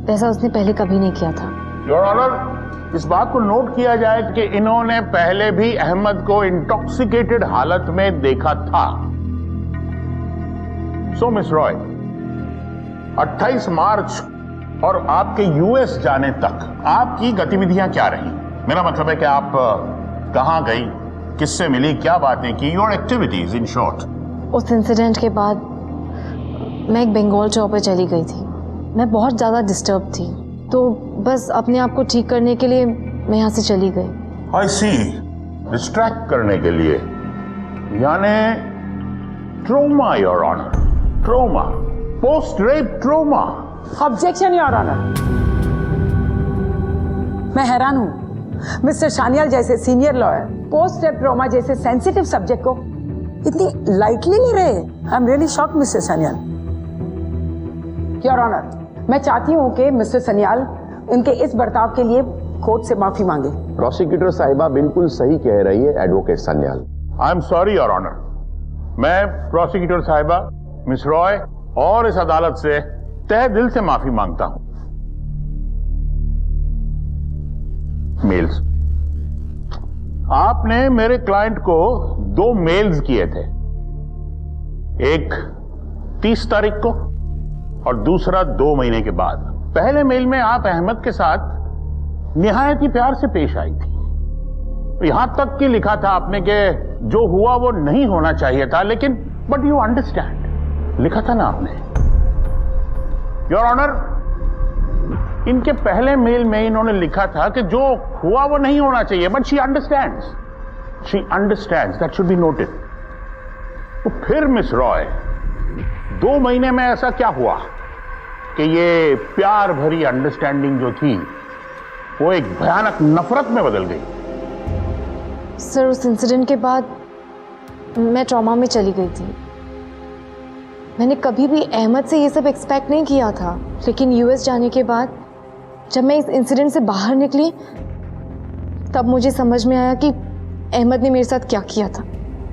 वैसा उसने पहले कभी नहीं किया था। योर ऑनर, इस बात को नोट किया जाए कि इन्होंने पहले भी अहमद को इंटॉक्सिकेटेड हालत में देखा था। सो मिस रॉय, 28 मार्च और आपके यूएस जाने तक आपकी गतिविधियां क्या रही? मेरा मतलब है कि आप कहां गई, किससे मिली, क्या बातें की, योर एक्टिविटीज इन शॉर्ट। उस इंसिडेंट के बाद मैं एक बंगाल टूर पे चली गई थी। मैं बहुत ज़्यादा डिस्टर्ब थी, तो बस अपने आप को ठीक करने के लिए मैं यहाँ से चली गई। आई सी, डिस्ट्रैक्ट करने के लिए, यानी trauma your honour, trauma, post rape trauma. Objection your honour. मैं हैरान हूं, मिस्टर सान्याल जैसे senior lawyer post rape trauma जैसे सेंसिटिव सब्जेक्ट को इतनी लाइटली ले रहे। I am really shocked mister Sanyal. Your honour, मैं चाहती हूँ कि मिस्टर सान्याल इनके इस बर्ताव के लिए कोर्ट से माफी मांगे। प्रोसिक्यूटर साहिबा बिल्कुल सही कह रही है advocate Sanyal. I am sorry your honour. मैं प्रोसिक्यूटर साहिबा, मिस रॉय और इस अदालत से तहे दिल से माफी मांगता हूं। मेल्स, आपने मेरे क्लाइंट को 2 मेल्स किए थे, एक 30 तारीख को और दूसरा 2 महीने के बाद। पहले मेल में आप अहमद के साथ निहायत ही प्यार से पेश आई थी, यहां तक कि लिखा था आपने कि जो हुआ वो नहीं होना चाहिए था, लेकिन बट यू अंडरस्टैंड लिखा था ना आपने। योर ऑनर, इनके पहले मेल में इन्होंने लिखा था कि जो हुआ वो नहीं होना चाहिए, but she understands that should be noted. तो फिर मिस रॉय, 2 महीने में ऐसा क्या हुआ कि ये प्यार भरी अंडरस्टैंडिंग जो थी वो एक भयानक नफरत में बदल गई? सर, उस इंसिडेंट के बाद मैं ट्रॉमा में चली गई थी। मैंने कभी भी अहमद से ये सब एक्सपेक्ट नहीं किया था, लेकिन यूएस जाने के बाद जब मैं इस इंसिडेंट से बाहर निकली तब मुझे समझ में आया कि अहमद ने मेरे साथ क्या किया था।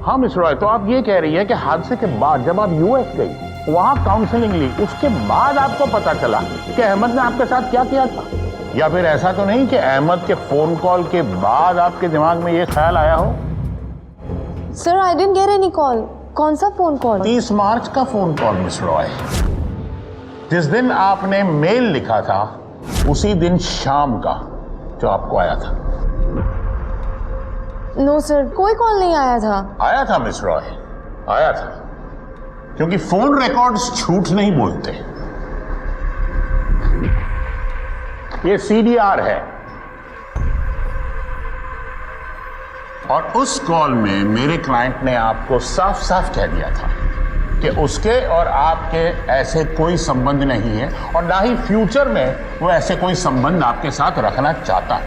हाँ मिस रॉय, तो आप ये कह रही है कि हादसे के बाद जब आप यूएस गई, वहां काउंसलिंग ली, उसके बाद आपको पता चला कि अहमद ने आपके साथ क्या किया था? या फिर ऐसा तो नहीं कि अहमद के फोन कॉल के बाद आपके दिमाग में ये ख्याल आया हो? Sir, I didn't get any call. कौन सा फोन कॉल? 30 मार्च का फोन कॉल मिस रॉय। जिस दिन आपने मेल लिखा था उसी दिन शाम का जो आपको आया था। नो सर, कोई कॉल नहीं आया था। आया था मिस रॉय, आया था, क्योंकि फोन रिकॉर्ड्स झूठ नहीं बोलते। ये सीडीआर है और उस कॉल में मेरे क्लाइंट ने आपको साफ साफ कह दिया था कि उसके और आपके ऐसे कोई संबंध नहीं है और ना ही फ्यूचर में वो ऐसे कोई संबंध आपके साथ रखना चाहता है।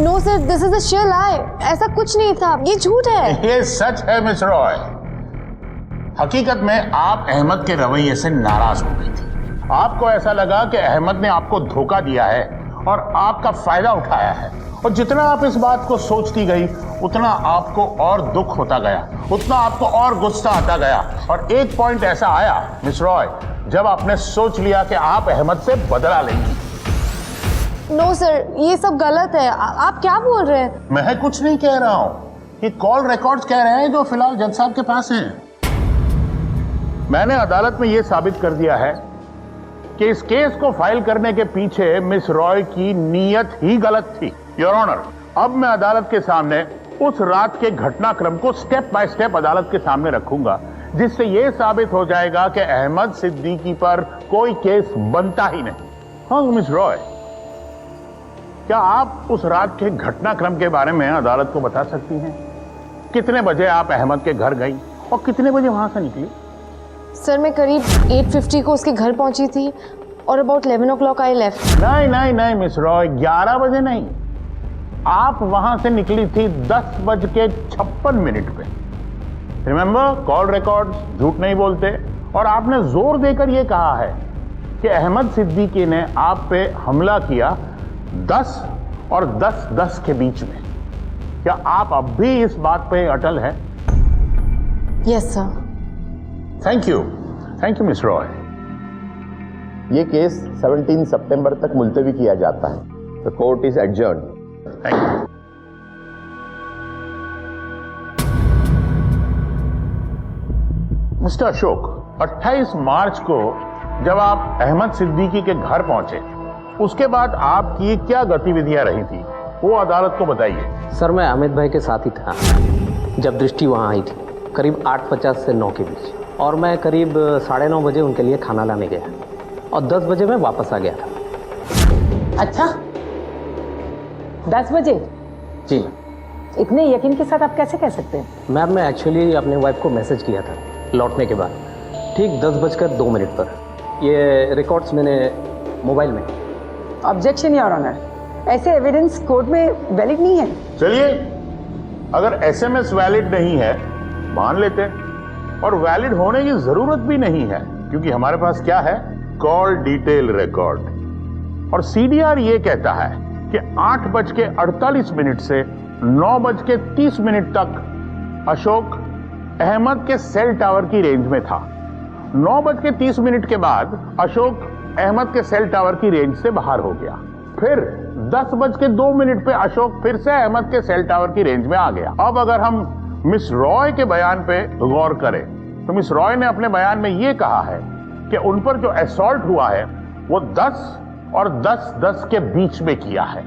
No sir, this is a sheer lie। ऐसा कुछ नहीं था, ये झूठ है। ये सच है मिस रॉय। हकीकत में आप अहमद के रवैये से नाराज हो गई थी। आपको ऐसा लगा कि अहमद ने आपको धोखा दिया है और आपका फायदा उठाया है, और जितना आप इस बात को सोचती गई उतना आपको और दुख होता गया, उतना आपको और गुस्सा आता गया, और एक पॉइंट ऐसा आया मिस रॉय जब आपने सोच लिया कि आप अहमद से बदला लेंगी। नो सर, ये सब गलत है। आप क्या बोल रहे हैं? मैं कुछ नहीं कह रहा हूं, ये कॉल रिकॉर्ड्स कह रहे हैं जो फिलहाल जज साहब के पास हैं। मैंने अदालत में यह साबित कर दिया है कि इस केस को फाइल करने के पीछे मिस रॉय की नीयत ही गलत थी। योर ऑनर, अब मैं अदालत के सामने उस रात के घटनाक्रम को स्टेप बाय स्टेप अदालत के सामने रखूंगा, जिससे यह साबित हो जाएगा कि अहमद सिद्दीकी पर कोई केस बनता ही नहीं। हाँ मिस रॉय, क्या आप उस रात के घटनाक्रम के बारे में अदालत को बता सकती हैं? कितने बजे आप अहमद के घर गई और कितने बजे वहां से निकली? सर, मैं करीब 8:50 को उसके घर पहुंची थी और अबाउट 11 o'clock आई लेफ्ट। नहीं नहीं नहीं मिस रॉय, 11 बजे नहीं, आप वहां से निकली थी 10:56 पे। रिमेंबर, कॉल रिकॉर्ड्स झूठ नहीं बोलते। और आपने जोर देकर यह कहा है कि अहमद सिद्दीकी ने आप पे हमला किया 10 और 10:10 के बीच में। क्या आप अब भी इस बात पे अटल हैं? Yes sir. Thank you miss Roy. ये केस 17 सितंबर तक मुलतवी किया जाता है। The court is adjourned. Thank you. Mister Ashok, 28 मार्च को जब आप अहमद सिद्दीकी के घर पहुंचे, उसके बाद आपकी क्या गतिविधियां रही थी वो अदालत को बताइए। सर, मैं अमित भाई के साथ ही था जब दृष्टि वहाँ आई थी, करीब 8:50 से 9 के बीच, और मैं करीब 9:30 बजे उनके लिए खाना लाने गया और 10 बजे मैं वापस आ गया था। अच्छा, 10 बजे? जी। इतने यकीन के साथ आप कैसे कह सकते हैं? मैम, मैं एक्चुअली अपने वाइफ को मैसेज किया था लौटने के बाद, ठीक 10:02 पर। ये रिकॉर्ड्स मैंने मोबाइल में। ऑब्जेक्शन योर ऑनर, ऐसे एविडेंस कोर्ट में वैलिड नहीं है। चलिए, अगर एसएमएस वैलिड नहीं है मान लेते हैं, और वैलिड होने की जरूरत भी नहीं है, क्योंकि हमारे पास क्या है? Call detail record. और सीडीआर ये कहता है कि 8:48 से 9:30 तक अशोक अहमद के सेल टावर की रेंज में था। 9:30 के बाद अशोक अहमद के सेल टावर की रेंज से बाहर हो गया। फिर 10:02 पे अशोक फिर से अहमद के सेल टावर की रेंज में आ गया। अब अगर हम मिस रॉय के बयान पे गौर करें तो मिस रॉय ने अपने बयान में यह कहा है कि उन पर जो असॉल्ट हुआ है वो 10 और 10:10 के बीच में किया है,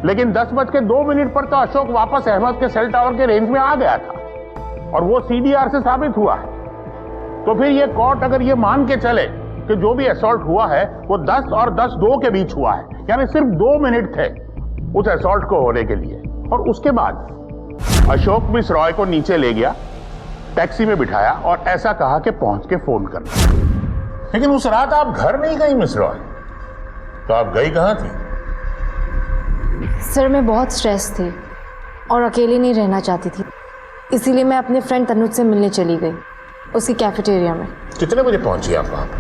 लेकिन 10:02 पर तो अशोक वापस अहमद के सेल टावर के रेंज में आ गया था, और वो सीडीआर से साबित हुआ है। तो फिर ये कोर्ट अगर ये मान के चले कि जो भी असॉल्ट हुआ है वो 10 और 10:02 के बीच हुआ है, यानी सिर्फ 2 मिनट थे उस असॉल्ट को होने के लिए। और उसके बाद अशोक मिस रॉय को नीचे ले गया, टैक्सी में बिठाया और ऐसा कहा कि पहुंच के फोन करना। लेकिन उस रात आप घर नहीं गई मिस रॉय, तो आप गई कहां थी? सर, मैं बहुत स्ट्रेस थी और अकेले नहीं रहना चाहती थी, इसीलिए मैं अपने फ्रेंड तनुज से मिलने चली गई उसकी कैफेटेरिया में। कितने बजे पहुंची आप वहां पर?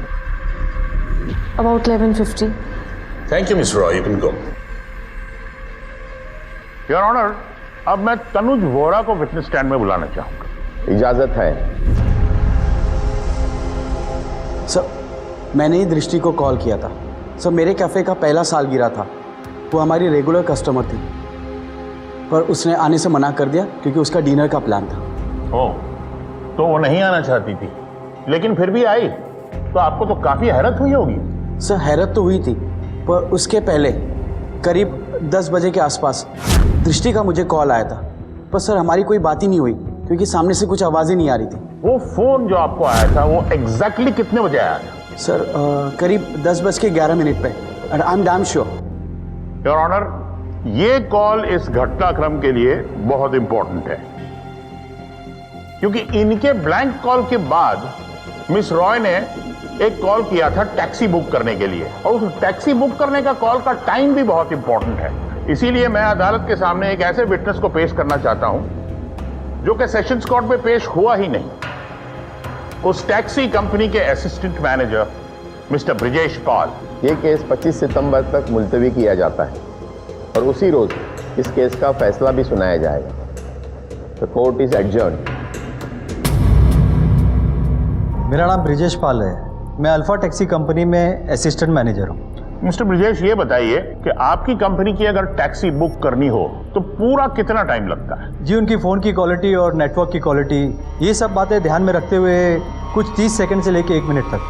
About 11:50। Thank you miss Roy, you can go. Your honour, अब मैं तनुज वोरा को विटनेस स्टैंड में बुलाना चाहूंगा। इजाजत है। सर, मैंने ही दृष्टि को कॉल किया था। सर, मेरे कैफ़े का पहला सालगिरह था, वो हमारी रेगुलर कस्टमर थी, पर उसने आने से मना कर दिया क्योंकि उसका डिनर का प्लान था। ओह, तो वो नहीं आना चाहती थी, लेकिन फिर भी आई, तो आपको तो काफी हैरत हुई होगी। सर, हैरत तो हुई थी, पर उसके पहले करीब 10 बजे के आसपास दृष्टि का मुझे कॉल आया था, पर सर हमारी कोई बात ही नहीं हुई क्योंकि सामने से कुछ आवाज़ ही नहीं आ रही थी। वो फोन जो आपको आया था वो एग्जैक्टली कितने बजे आया था? सर, करीब 10:11 पे, and I am damn sure. Your honour, ये कॉल इस घटनाक्रम के लिए बहुत इंपॉर्टेंट है, क्योंकि इनके ब्लैंक कॉल के बाद मिस रॉय ने एक कॉल किया था टैक्सी बुक करने के लिए, और उस टैक्सी बुक करने का कॉल का टाइम भी बहुत इंपॉर्टेंट है। इसीलिए मैं अदालत के सामने एक ऐसे विटनेस को पेश करना चाहता हूं जो कि सेशंस कोर्ट में पेश हुआ ही नहीं। उस टैक्सी कंपनी के असिस्टेंट मैनेजर मिस्टर ब्रिजेश पाल। ये केस 25 सितंबर तक मुलतवी किया जाता है और उसी रोज इस केस का फैसला भी सुनाया जाएगा। The court is adjourned. मेरा नाम ब्रिजेश पाल है, मैं अल्फा टैक्सी कंपनी में असिस्टेंट मैनेजर हूँ। मिस्टर ब्रजेश, ये बताइए कि आपकी कंपनी की अगर टैक्सी बुक करनी हो तो पूरा कितना टाइम लगता है? जी, उनकी फ़ोन की क्वालिटी और नेटवर्क की क्वालिटी, ये सब बातें ध्यान में रखते हुए कुछ 30 सेकंड से लेके 1 मिनट तक।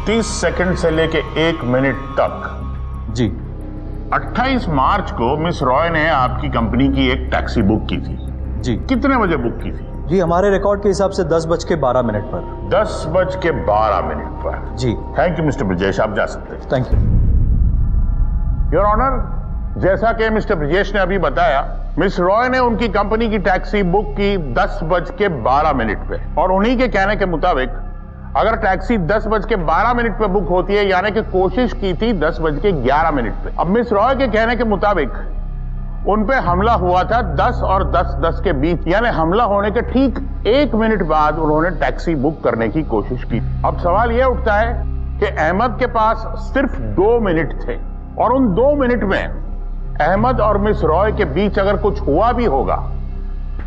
30 सेकंड से लेके 1 मिनट तक? जी। 28 मार्च को मिस रॉय ने आपकी कंपनी की एक टैक्सी बुक की थी। जी। कितने बजे बुक की थी? जी, हमारे रिकॉर्ड के हिसाब से 10:12 पर। 10:12 पर। जी। थैंक यू मिस्टर ब्रजेश, आप जा सकते हैं। थैंक यू योर ऑनर, जैसा कि मिस्टर ब्रजेश ने अभी बताया, मिस रॉय ने उनकी कंपनी की टैक्सी बुक की 10:12 पे, और उन्हीं के कहने के मुताबिक अगर टैक्सी 10:12 पे बुक होती है, यानी कि कोशिश की थी 10:11 पे। अब मिस रॉय के कहने के मुताबिक उन पे हमला हुआ था 10 और 10:10 के बीच, यानी हमला होने के ठीक 1 मिनट बाद उन्होंने टैक्सी बुक करने की कोशिश की। अब सवाल यह उठता है कि अहमद के पास सिर्फ 2 मिनट थे, और उन 2 मिनट में अहमद और मिस रॉय के बीच अगर कुछ हुआ भी होगा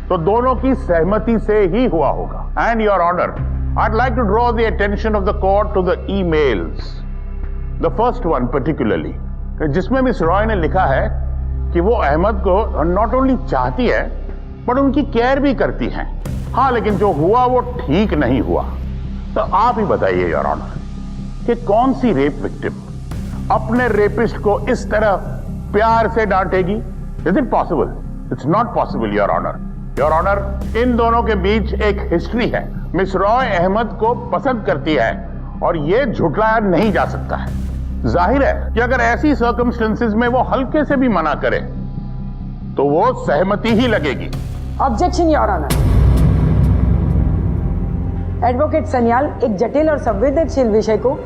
तो दोनों की सहमति से ही हुआ होगा। And your honour, I'd like to draw the attention of the court to the emails. The first one particularly, जिसमें मिस रॉय ने लिखा है कि वो अहमद को नॉट ओनली चाहती है बट उनकी केयर भी करती हैं। हाँ, लेकिन जो हुआ वो ठीक नहीं हुआ। तो आप ही बताइए योर ऑनर कि कौन सी रेप विक्टिम अपने रेपिस्ट को इस तरह प्यार से डांटेगी? Is it possible? It's not possible your honour. Your honour, इन दोनों के बीच एक हिस्ट्री है। मिस रॉय अहमद को पसंद करती है और यह झुटलाया नहीं जा सकता है। जाहिर है कि अगर ऐसी सर्कमस्टेंसेस में वो हल्के से भी मना करे तो वो सहमति ही लगेगी। Objection your honour. Advocate Sanyal एक जटिल और संवेदनशील विषय को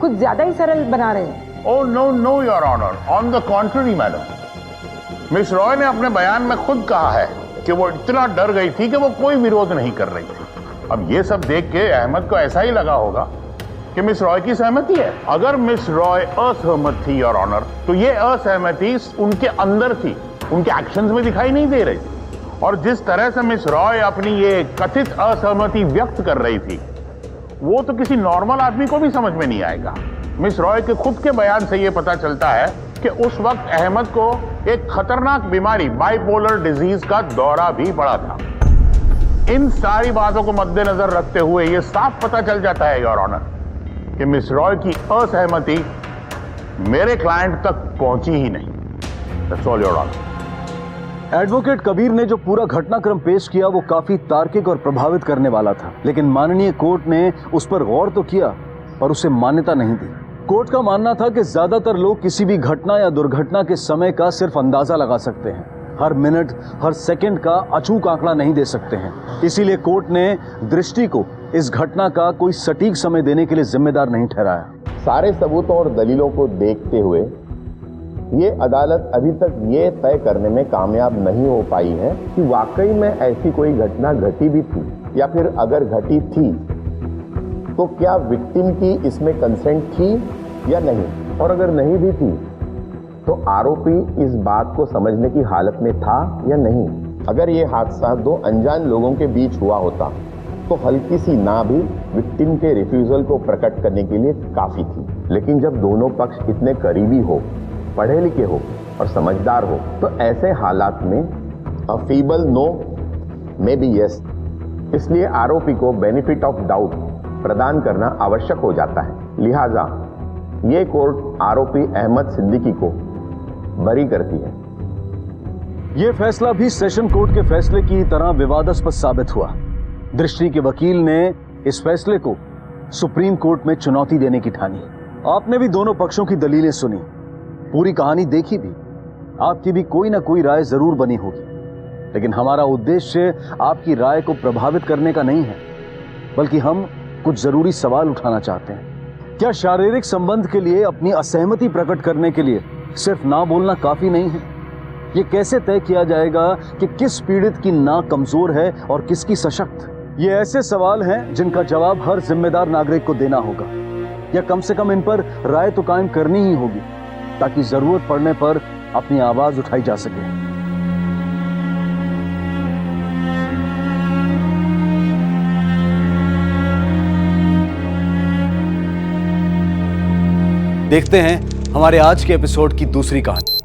कुछ ज्यादा ही सरल बना रहे हैं। Oh no, no, Your Honor. On the contrary, madam. Miss Roy ने अपने बयान में खुद कहा है कि वो इतना डर गई थी कि वो कोई विरोध नहीं कर रही थी। अब ये सब देख के अहमद को ऐसा ही लगा होगा कि मिस रॉय की सहमति है। अगर मिस रॉय असहमत थी योर ऑनर, तो ये असहमति उनके अंदर थी, उनके एक्शंस में दिखाई नहीं दे रही थी। और जिस तरह से मिस रॉय अपनी ये कथित असहमति व्यक्त कर रही थी, वो तो किसी नॉर्मल आदमी को भी समझ में नहीं आएगा। मिस रॉय के खुद के बयान से यह पता चलता है कि उस वक्त अहमद को एक खतरनाक बीमारी बाइपोलर डिजीज का दौरा भी पड़ा था। इन सारी बातों को मद्देनजर रखते हुए यह साफ पता चल जाता है योर ऑनर कि मिस रॉय की असहमति मेरे क्लाइंट तक पहुंची ही नहीं। That's all your honour. Advocate Kabir ने जो पूरा घटनाक्रम पेश किया वो काफी तार्किक और प्रभावित करने वाला था, लेकिन माननीय कोर्ट ने उस पर गौर तो किया पर उसे मान्यता नहीं दी। कोर्ट का मानना था कि ज्यादातर लोग किसी भी घटना या दुर्घटना के समय का सिर्फ अंदाजा लगा सकते हैं, हर मिनट हर सेकंड का अचूक आंकड़ा नहीं दे सकते हैं। इसीलिए कोर्ट ने दृष्टि को इस घटना का कोई सटीक समय देने के लिए जिम्मेदार नहीं ठहराया। सारे सबूतों और दलीलों को देखते हुए ये अदालत अभी तक ये तय करने में कामयाब नहीं हो पाई है कि वाकई में ऐसी कोई घटना घटी भी थी, या फिर अगर घटी थी तो क्या विक्टिम की इसमें कंसेंट थी या नहीं, और अगर नहीं भी थी तो आरोपी इस बात को समझने की हालत में था या नहीं। अगर ये हादसा 2 अनजान लोगों के बीच हुआ होता तो हल्की सी ना भी विक्टिम के रिफ्यूजल को प्रकट करने के लिए काफी थी। लेकिन जब दोनों पक्ष इतने करीबी हो, पढ़े लिखे हो और समझदार हो, तो ऐसे हालात में a feeble no may be yes, इसलिए आरोपी को बेनिफिट ऑफ डाउट प्रदान करना आवश्यक हो जाता है। लिहाजा ये कोर्ट आरोपी अहमद सिद्दीकी को बरी करती है। यह फैसला भी सेशन कोर्ट के फैसले की तरह विवादास्पद साबित हुआ। दृष्टि के वकील ने इस फैसले को सुप्रीम कोर्ट में चुनौती देने की ठानी। आपने भी दोनों पक्षों की दलीलें सुनी, पूरी कहानी देखी भी, आपकी भी कोई ना कोई राय जरूर बनी होगी। लेकिन हमारा उद्देश्य आपकी राय को प्रभावित करने का नहीं है, बल्कि हम कुछ जरूरी सवाल उठाना चाहते हैं। क्या शारीरिक संबंध के लिए अपनी असहमति प्रकट करने के लिए सिर्फ ना बोलना काफी नहीं है? ये कैसे तय किया जाएगा कि किस पीड़ित की नाक कमजोर है और किसकी सशक्त? ये ऐसे सवाल हैं जिनका जवाब हर जिम्मेदार नागरिक को देना होगा, या कम से कम इन पर राय तो कायम करनी ही होगी, ताकि जरूरत पड़ने पर अपनी आवाज उठाई जा सके। देखते हैं हमारे आज के एपिसोड की दूसरी कहानी।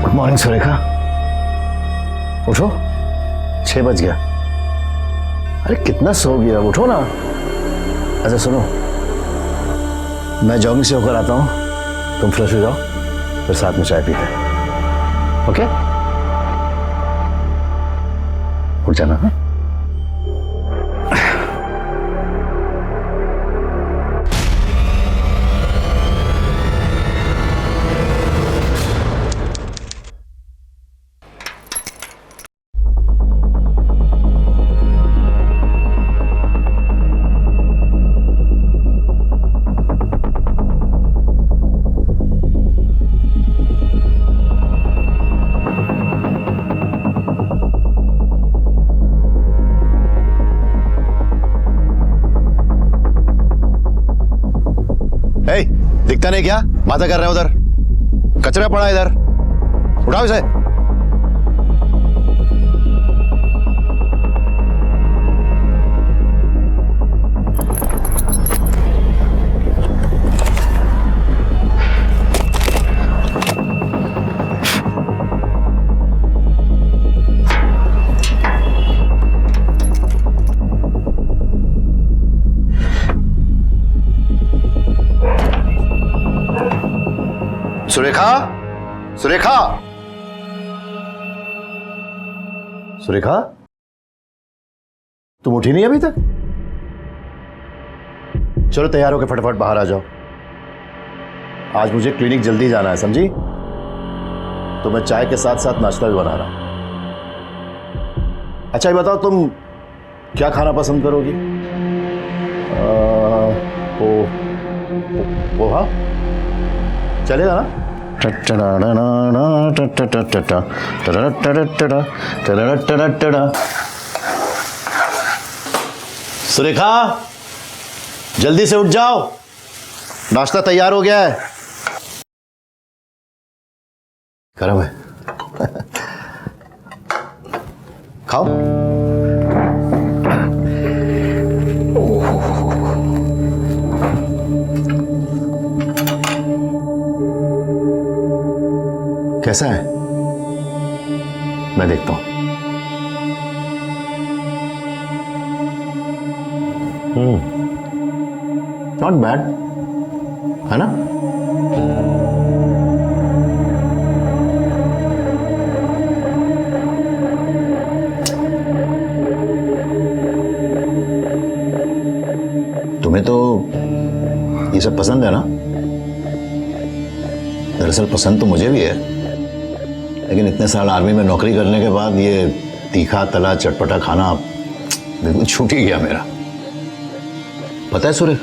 गुड मॉर्निंग सुरेखा, उठो, 6 बज गया। अरे कितना सो गया, उठो ना। अच्छा सुनो, मैं जॉगिंग से होकर आता हूँ, तुम फ्रेश हो जाओ, फिर साथ में चाय पीते हैं, ओके? उठ जाना। हाँ? दिखता नहीं क्या बातें कर रहे हो? उधर कचरा पड़ा, इधर उठाओ इसे। सुरेखा, सुरेखा, सुरेखा, तुम उठी नहीं अभी तक? चलो तैयार होकर फटाफट बाहर आ जाओ, आज मुझे क्लिनिक जल्दी जाना है, समझी? तो मैं चाय के साथ साथ नाश्ता भी बना रहा हूं। अच्छा ये बताओ, तुम क्या खाना पसंद करोगी? पोहा चलेगा ना? सुरेखा, जल्दी से उठ जाओ, नाश्ता तैयार हो गया है। गरम है, खाओ। कैसा है? मैं देखता हूं। नॉट बैड, है ना? तुम्हें तो ये सब पसंद है ना? दरअसल पसंद तो मुझे भी है, लेकिन इतने साल आर्मी में नौकरी करने के बाद ये तीखा तला चटपटा खाना बिल्कुल छूट ही गया मेरा। पता है सुरेख,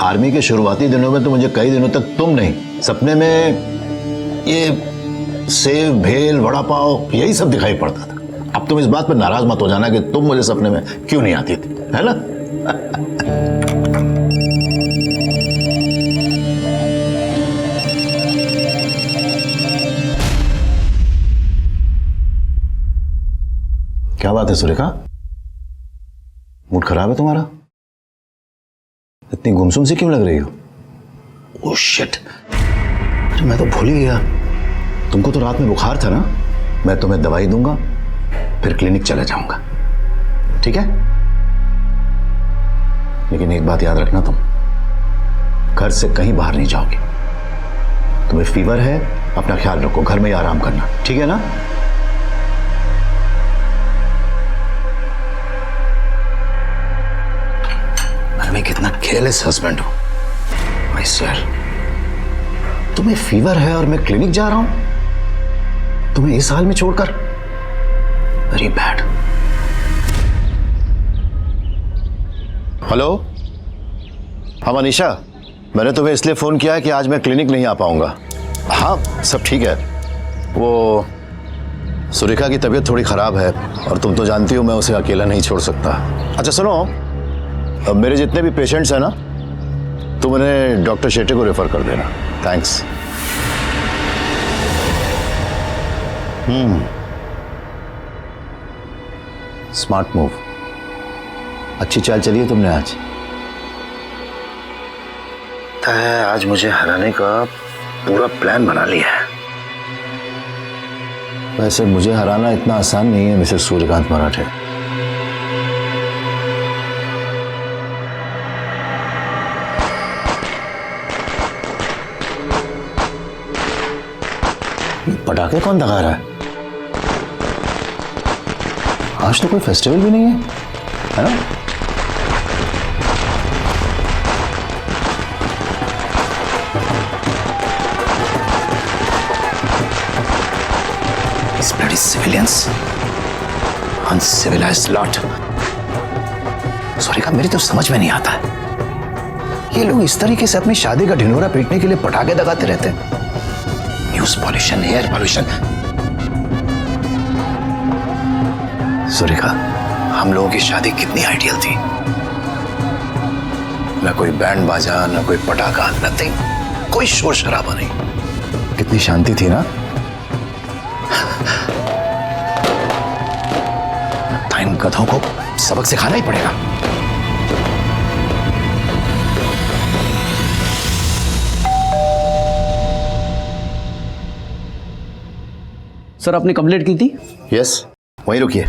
आर्मी के शुरुआती दिनों में तो मुझे कई दिनों तक तुम नहीं, सपने में ये सेव, भेल, वड़ा पाव यही सब दिखाई पड़ता था। अब तुम इस बात पर नाराज मत हो जाना कि तुम मुझे सपने में क्यों नहीं आती थी, है ना? क्या बात है सुरेखा, मूड खराब है तुम्हारा? इतनी गुमसुम सी क्यों लग रही हो? ओह शिट, अरे मैं तो भूल ही गया, तुमको तो रात में बुखार था ना? मैं तुम्हें दवाई दूंगा, फिर क्लिनिक चला जाऊंगा, ठीक है? लेकिन एक बात याद रखना, तुम घर से कहीं बाहर नहीं जाओगे। तुम्हें फीवर है, अपना ख्याल रखो, घर में ही आराम करना, ठीक है ना? मैं कितना केयरलेस हस्बैंड हूं, आई स्वेयर। तुम्हें फीवर है और मैं क्लिनिक जा रहा हूं, तुम्हें इस हाल में छोड़कर। Very bad. हेलो, हाँ मनीषा, मैंने तुम्हें इसलिए फोन किया है कि आज मैं क्लिनिक नहीं आ पाऊंगा। हाँ सब ठीक है, वो सुरेखा की तबीयत थोड़ी खराब है और तुम तो जानती हो मैं उसे अकेला नहीं छोड़ सकता। अच्छा सुनो, अब मेरे जितने भी पेशेंट्स हैं ना, तुम उन्हें डॉक्टर शेट्टी को रेफर कर देना। थैंक्स। स्मार्ट मूव, अच्छी चाल चली है तुमने आज। आज मुझे हराने का पूरा प्लान बना लिया है। वैसे मुझे हराना इतना आसान नहीं है मिसेस सूर्यकांत मराठे। पटाखे कौन दगा रहा है? आज तो कोई फेस्टिवल भी नहीं है ना? Bloody civilians, uncivilized lot. Surekha, मेरी तो समझ में नहीं आता है, ये लोग इस तरीके से अपनी शादी का ढिंढोरा पीटने के लिए पटाखे दगाते रहते हैं। News pollution, air pollution. Surekha, हम लोगों की शादी कितनी आइडियल थी, ना कोई बैंड बाजा, ना कोई पटाखा, नथिंग, कोई शोर शराबा नहीं, कितनी शांति थी ना। इन गधों को सबक सिखाना ही पड़ेगा। सर, आपने कंप्लेंट की थी? यस, वहीं रुकिए,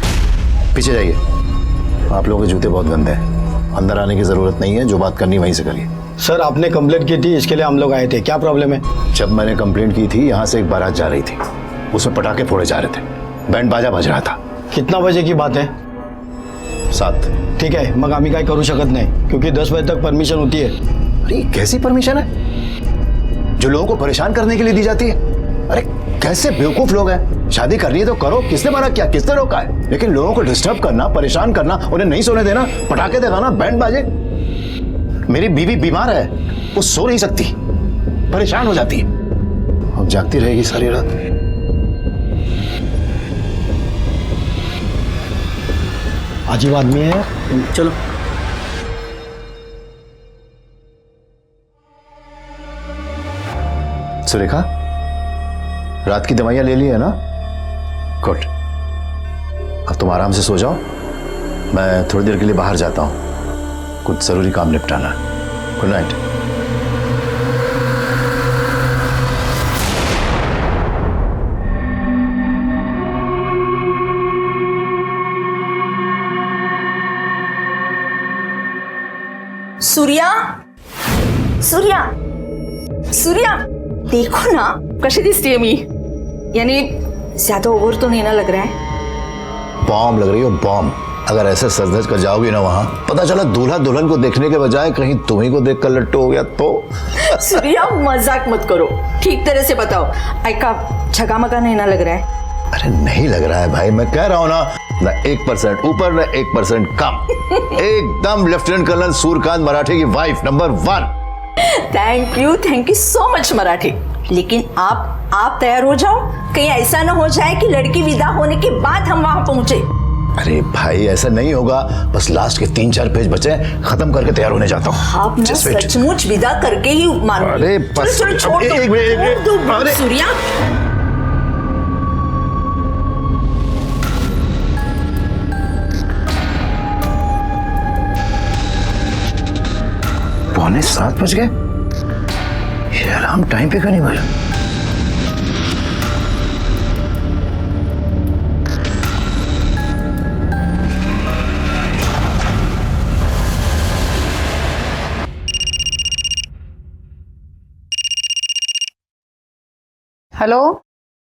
पीछे जाइए। आप लोगों के जूते बहुत गंदे हैं, अंदर आने की जरूरत नहीं है, जो बात करनी वहीं से करिए। सर, आपने कंप्लेंट की थी, इसके लिए हम लोग आए थे, क्या प्रॉब्लम है? जब मैंने कंप्लेंट की थी, यहाँ से एक बारात जा रही थी, उसमें पटाखे फोड़े जा रहे थे, बैंड बाजा बज रहा था। कितना बजे की बात है? 7। ठीक है, मग आम्ही काय करू शकत नाही, क्योंकि 10 बजे तक परमिशन होती है। अरे कैसी परमिशन है जो लोगों को परेशान करने के लिए दी जाती है? अरे कैसे बेवकूफ लोग हैं। शादी करनी है तो करो, किसने मना किया, किसने रोका है? लेकिन लोगों को डिस्टर्ब करना, परेशान करना, उन्हें नहीं सोने देना, पटाखे दिखाना, बैंड बाजे। मेरी बीवी बीमार है, वो सो नहीं सकती, परेशान हो जाती है, अब जागती रहेगी सारी रात। अजीब आदमी है। चलो। सुरेखा, रात की दवाइयां ले ली है ना? गुड, अब तुम आराम से सो जाओ, मैं थोड़ी देर के लिए बाहर जाता हूं, कुछ जरूरी काम निपटाना है। Good night. सूर्या, सूर्या, सूर्या, देखो ना कशी दिसतीये मी, यानी ज्यादा ओवर तो नहीं ना लग रहा है? बॉम्ब लग रही हो, बॉम्ब। अगर ऐसे सज-धज कर जाओगी ना वहां, पता चला दूल्हा दुल्हन को देखने के बजाय कहीं तुम्ही को देखकर लट्टू हो गया तो। सूर्या, मजाक मत करो, ठीक तरह से बताओ, ऐका झगामगा नहीं ना लग रहा है? अरे नहीं लग रहा है भाई, मैं कह रहा हूं ना 1% ऊपर न 1% कम। एकदम लेफ्टिनेंट कर्नल सूर्यकांत मराठे की wife number 1। Thank you so much Marathi. लेकिन आप तैयार हो जाओ, कहीं ऐसा ना हो जाए कि लड़की विदा होने के बाद हम वहां पहुंचे। अरे भाई ऐसा नहीं होगा, बस लास्ट के 3-4 पेज बचे, खत्म करके तैयार होने जाता हूँ। आप ना सचमुच विदा करके ही मानो। अरे बस छोड़ दो सूर्या। पौने 7 बज गए, ये अलार्म टाइम पे क्यों नहीं बजा? हेलो,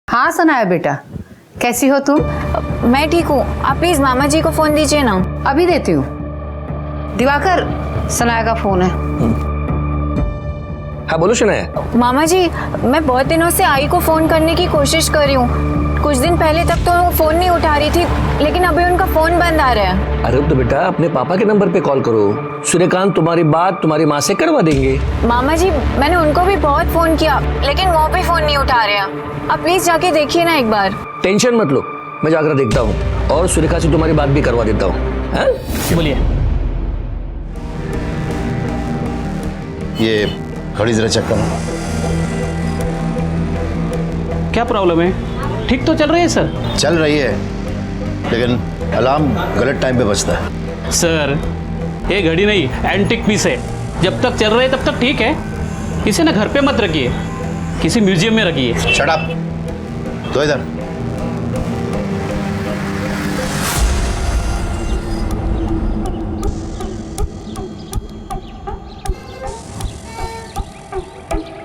हाँ सनाया बेटा, कैसी हो तुम? मैं ठीक हूँ, आप प्लीज मामा जी को फोन दीजिए ना। अभी देती हूँ। दिवाकर, सनाया का फोन है। हाँ बोलो शनाया। मामा जी, मैं बहुत दिनों से आई को फोन करने की कोशिश कर रही हूँ। कुछ दिन पहले तक तो वो फोन नहीं उठा रही थी, लेकिन अभी उनका फोन बंद आ रहा है। अरे तो बेटा अपने पापा के नंबर पे कॉल करो, सूर्यकांत तुम्हारी बात तुम्हारी माँ से करवा देंगे। मामा जी, मैंने उनको भी बहुत फोन किया, लेकिन वो भी फोन नहीं उठा रहे हैं। आप प्लीज जाके देखिए ना एक बार। टेंशन मत लो, मैं जाकर देखता हूँ और सुरेखा से तुम्हारी बात भी करवा देता हूँ। बोलिए। ये घड़ी जरा चेक करो। क्या प्रॉब्लम है? ठीक तो चल रही है सर? चल रही है, लेकिन अलार्म गलत टाइम पे बजता है। सर ये घड़ी नहीं, एंटिक पीस है। जब तक चल रहा है तब तक ठीक है। इसे ना घर पे मत रखिए, किसी म्यूजियम में रखिए। Shut up. तो इधर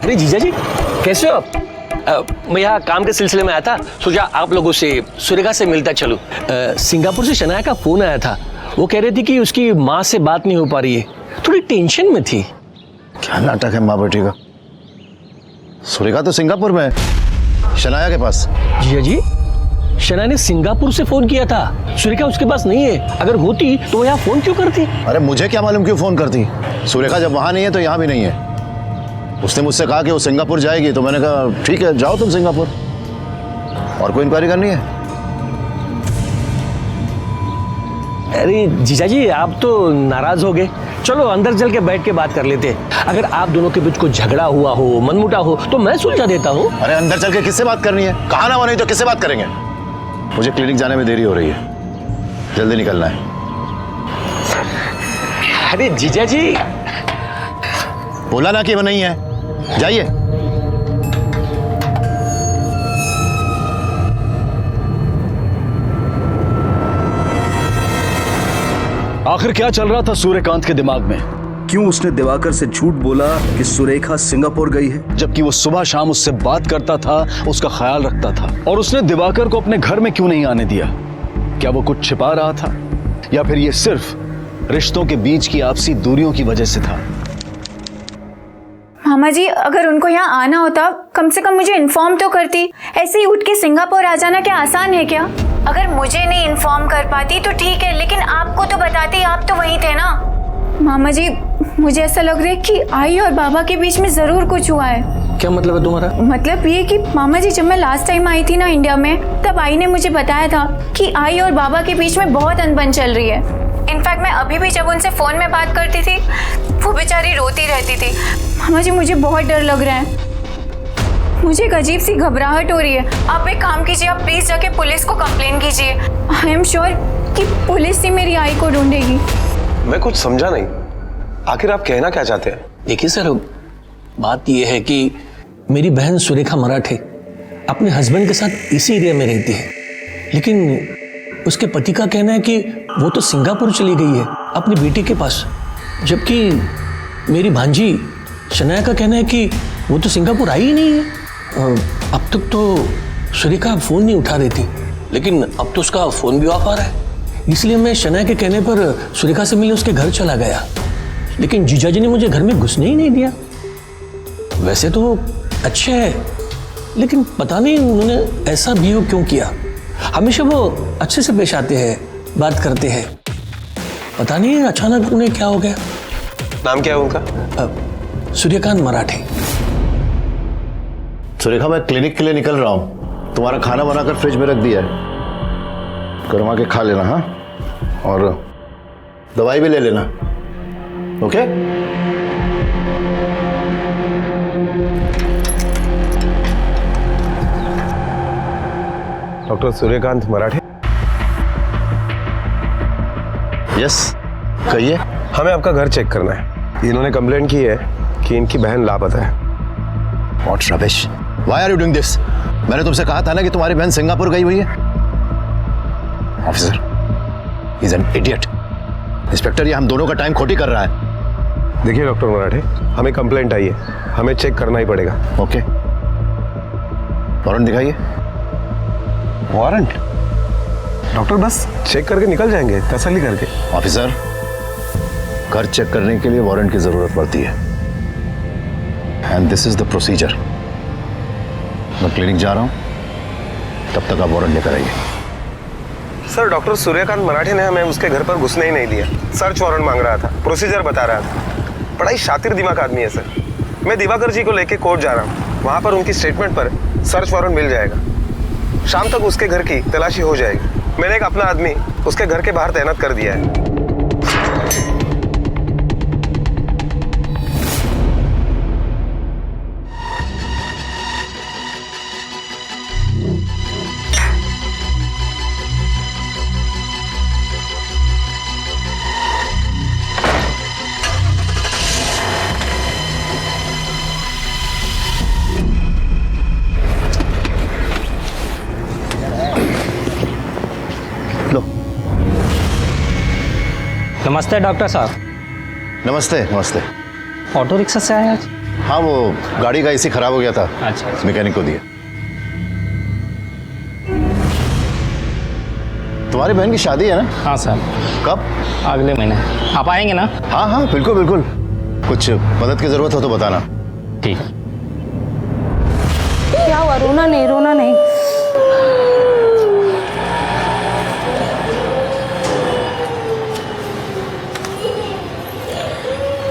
अरे जीजा जी, कैसे हो आप? मैं यहाँ काम के सिलसिले में आया था, सोचा आप लोगों से सुरेखा से मिलता चलूं। सिंगापुर से शनाया का फोन आया था। वो कह रही थी कि उसकी माँ से बात नहीं हो पा रही है, थोड़ी टेंशन में थी। क्या नाटक है माँ बेटी का? सुरेखा तो सिंगापुर में है, शनाया के पास। जीजा जी, शनाया ने सिंगापुर से फोन किया था, सुरेखा उसके पास नहीं है। अगर होती तो वो यहाँ फोन क्यों करती? अरे मुझे क्या मालूम क्यों फोन करती? सुरेखा जब वहां नहीं है तो यहाँ भी नहीं है। उसने मुझसे कहा कि वो सिंगापुर जाएगी, तो मैंने कहा ठीक है जाओ तुम सिंगापुर। और कोई इंक्वायरी करनी है? अरे जीजा जी, आप तो नाराज हो गए। चलो अंदर चल के बैठ के बात कर लेते हैं। अगर आप दोनों के बीच कोई झगड़ा हुआ हो, मनमुटा हो, तो मैं सुलझा देता हूँ। अरे अंदर चल के किससे बात करनी है? कहा ना वो नहीं तो किससे बात करेंगे? मुझे क्लिनिक जाने में देरी हो रही है, जल्दी निकलना है। अरे जीजा जी, बोला ना कि वो नहीं है, जाइए। आखिर क्या चल रहा था सूर्यकांत के दिमाग में? क्यों उसने दिवाकर से झूठ बोला कि सुरेखा सिंगापुर गई है, जबकि वो सुबह शाम उससे बात करता था, उसका ख्याल रखता था? और उसने दिवाकर को अपने घर में क्यों नहीं आने दिया? क्या वो कुछ छिपा रहा था, या फिर ये सिर्फ रिश्तों के बीच की आपसी दूरियों की वजह से था? मामा जी, अगर उनको यहाँ आना होता कम से कम मुझे इन्फॉर्म तो करती। ऐसे ही उठ के सिंगापुर आ जाना क्या आसान है क्या? अगर मुझे नहीं इन्फॉर्म कर पाती तो ठीक है, लेकिन आपको तो बताती, आप तो वहीं थे ना। मामा जी, मुझे ऐसा लग रहा है कि आई और बाबा के बीच में जरूर कुछ हुआ है। क्या मतलब है तुम्हारा? मतलब ये कि मामा जी, जब मैं लास्ट टाइम आई थी ना इंडिया में, तब आई ने मुझे बताया था कि आई और बाबा के बीच में बहुत अनबन चल रही है। इनफैक्ट मैं अभी भी जब उनसे फोन में बात करती थी, वो बेचारी रोती रहती थी। मामा जी, मुझे बहुत डर लग रहा है, मुझे एक अजीब सी घबराहट हो रही है। आप एक काम कीजिए, आप प्लीज जाके पुलिस को कंप्लेन कीजिए। आई एम श्योर कि पुलिस ही मेरी आई को ढूंढेगी। मैं कुछ समझा नहीं, आखिर आप कहना क्या चाहते हैं? देखिए सर, बात यह है कि मेरी बहन सुरेखा मराठे अपने हस्बैंड के साथ इसी एरिया में रहती है, लेकिन उसके पति का कहना है कि वो तो सिंगापुर चली गई है अपनी बेटी के पास, जबकि मेरी भांजी शनाया का कहना है कि वो तो सिंगापुर आई ही नहीं है। अब तक तो सुरेखा फोन नहीं उठा रही थी, लेकिन अब तो उसका फोन भी ऑफ आ रहा है। इसलिए मैं शनाया के कहने पर सुरेखा से मिलने उसके घर चला गया, लेकिन जीजा जी ने मुझे घर में घुसने ही नहीं दिया। वैसे तो वो अच्छे हैं, लेकिन पता नहीं उन्होंने ऐसा बिहेव क्यों किया। हमेशा वो अच्छे से पेश आते हैं, बात करते हैं, पता नहीं अचानक उन्हें क्या हो गया। नाम क्या है उनका? सूर्यकांत मराठे। सुरेखा, मैं क्लिनिक के लिए निकल रहा हूं, तुम्हारा खाना बनाकर फ्रिज में रख दिया है, गरमा के खा लेना। हाँ, और दवाई भी ले लेना, ओके? डॉक्टर सूर्यकांत मराठे? यस, कहिए। हमें आपका घर चेक करना है। इन्होंने कंप्लेंट की है कि इनकी बहन लापता है। What rubbish? Why are you doing this? मैंने तुमसे कहा था ना कि तुम्हारी बहन सिंगापुर गई हुई है। Officer, he's an idiot. Inspector, ये हम दोनों का टाइम खोटी कर रहा है। देखिए डॉक्टर मराठे, हमें कंप्लेंट आई है, हमें चेक करना ही पड़ेगा। ओके, वारंट दिखाइए। वारंट? डॉक्टर, बस चेक करके निकल जाएंगे, तसल्ली करके। ऑफिसर, घर चेक करने के लिए वारंट की जरूरत पड़ती है, and this is the procedure. मैं क्लिनिक जा रहा हूं, तब तक आप वारंट लेकर आइए। सर, डॉक्टर सूर्यकांत मराठे ने हमें उसके घर पर घुसने ही नहीं दिया। सर्च वारंट मांग रहा था, प्रोसीजर बता रहा था। बड़ा ही शातिर दिमाग आदमी है सर। मैं दिवाकर जी को लेके कोर्ट जा रहा हूँ, वहां पर उनकी स्टेटमेंट पर सर्च वारंट मिल जाएगा। शाम तक उसके घर की तलाशी हो जाएगी। मैंने एक अपना आदमी उसके घर के बाहर तैनात कर दिया है। नमस्ते डॉक्टर साहब। नमस्ते नमस्ते। ऑटो रिक्शा से आए आज? हाँ, वो गाड़ी का एसी खराब हो गया था। अच्छा। मैकेनिक को दिया। तुम्हारी बहन की शादी है ना? हाँ सर। कब? अगले महीने। आप आएंगे ना? हाँ हाँ बिल्कुल बिल्कुल। कुछ मदद की जरूरत हो तो बताना। ठीक है। क्या हुआ? रोना नहीं, रोना नहीं।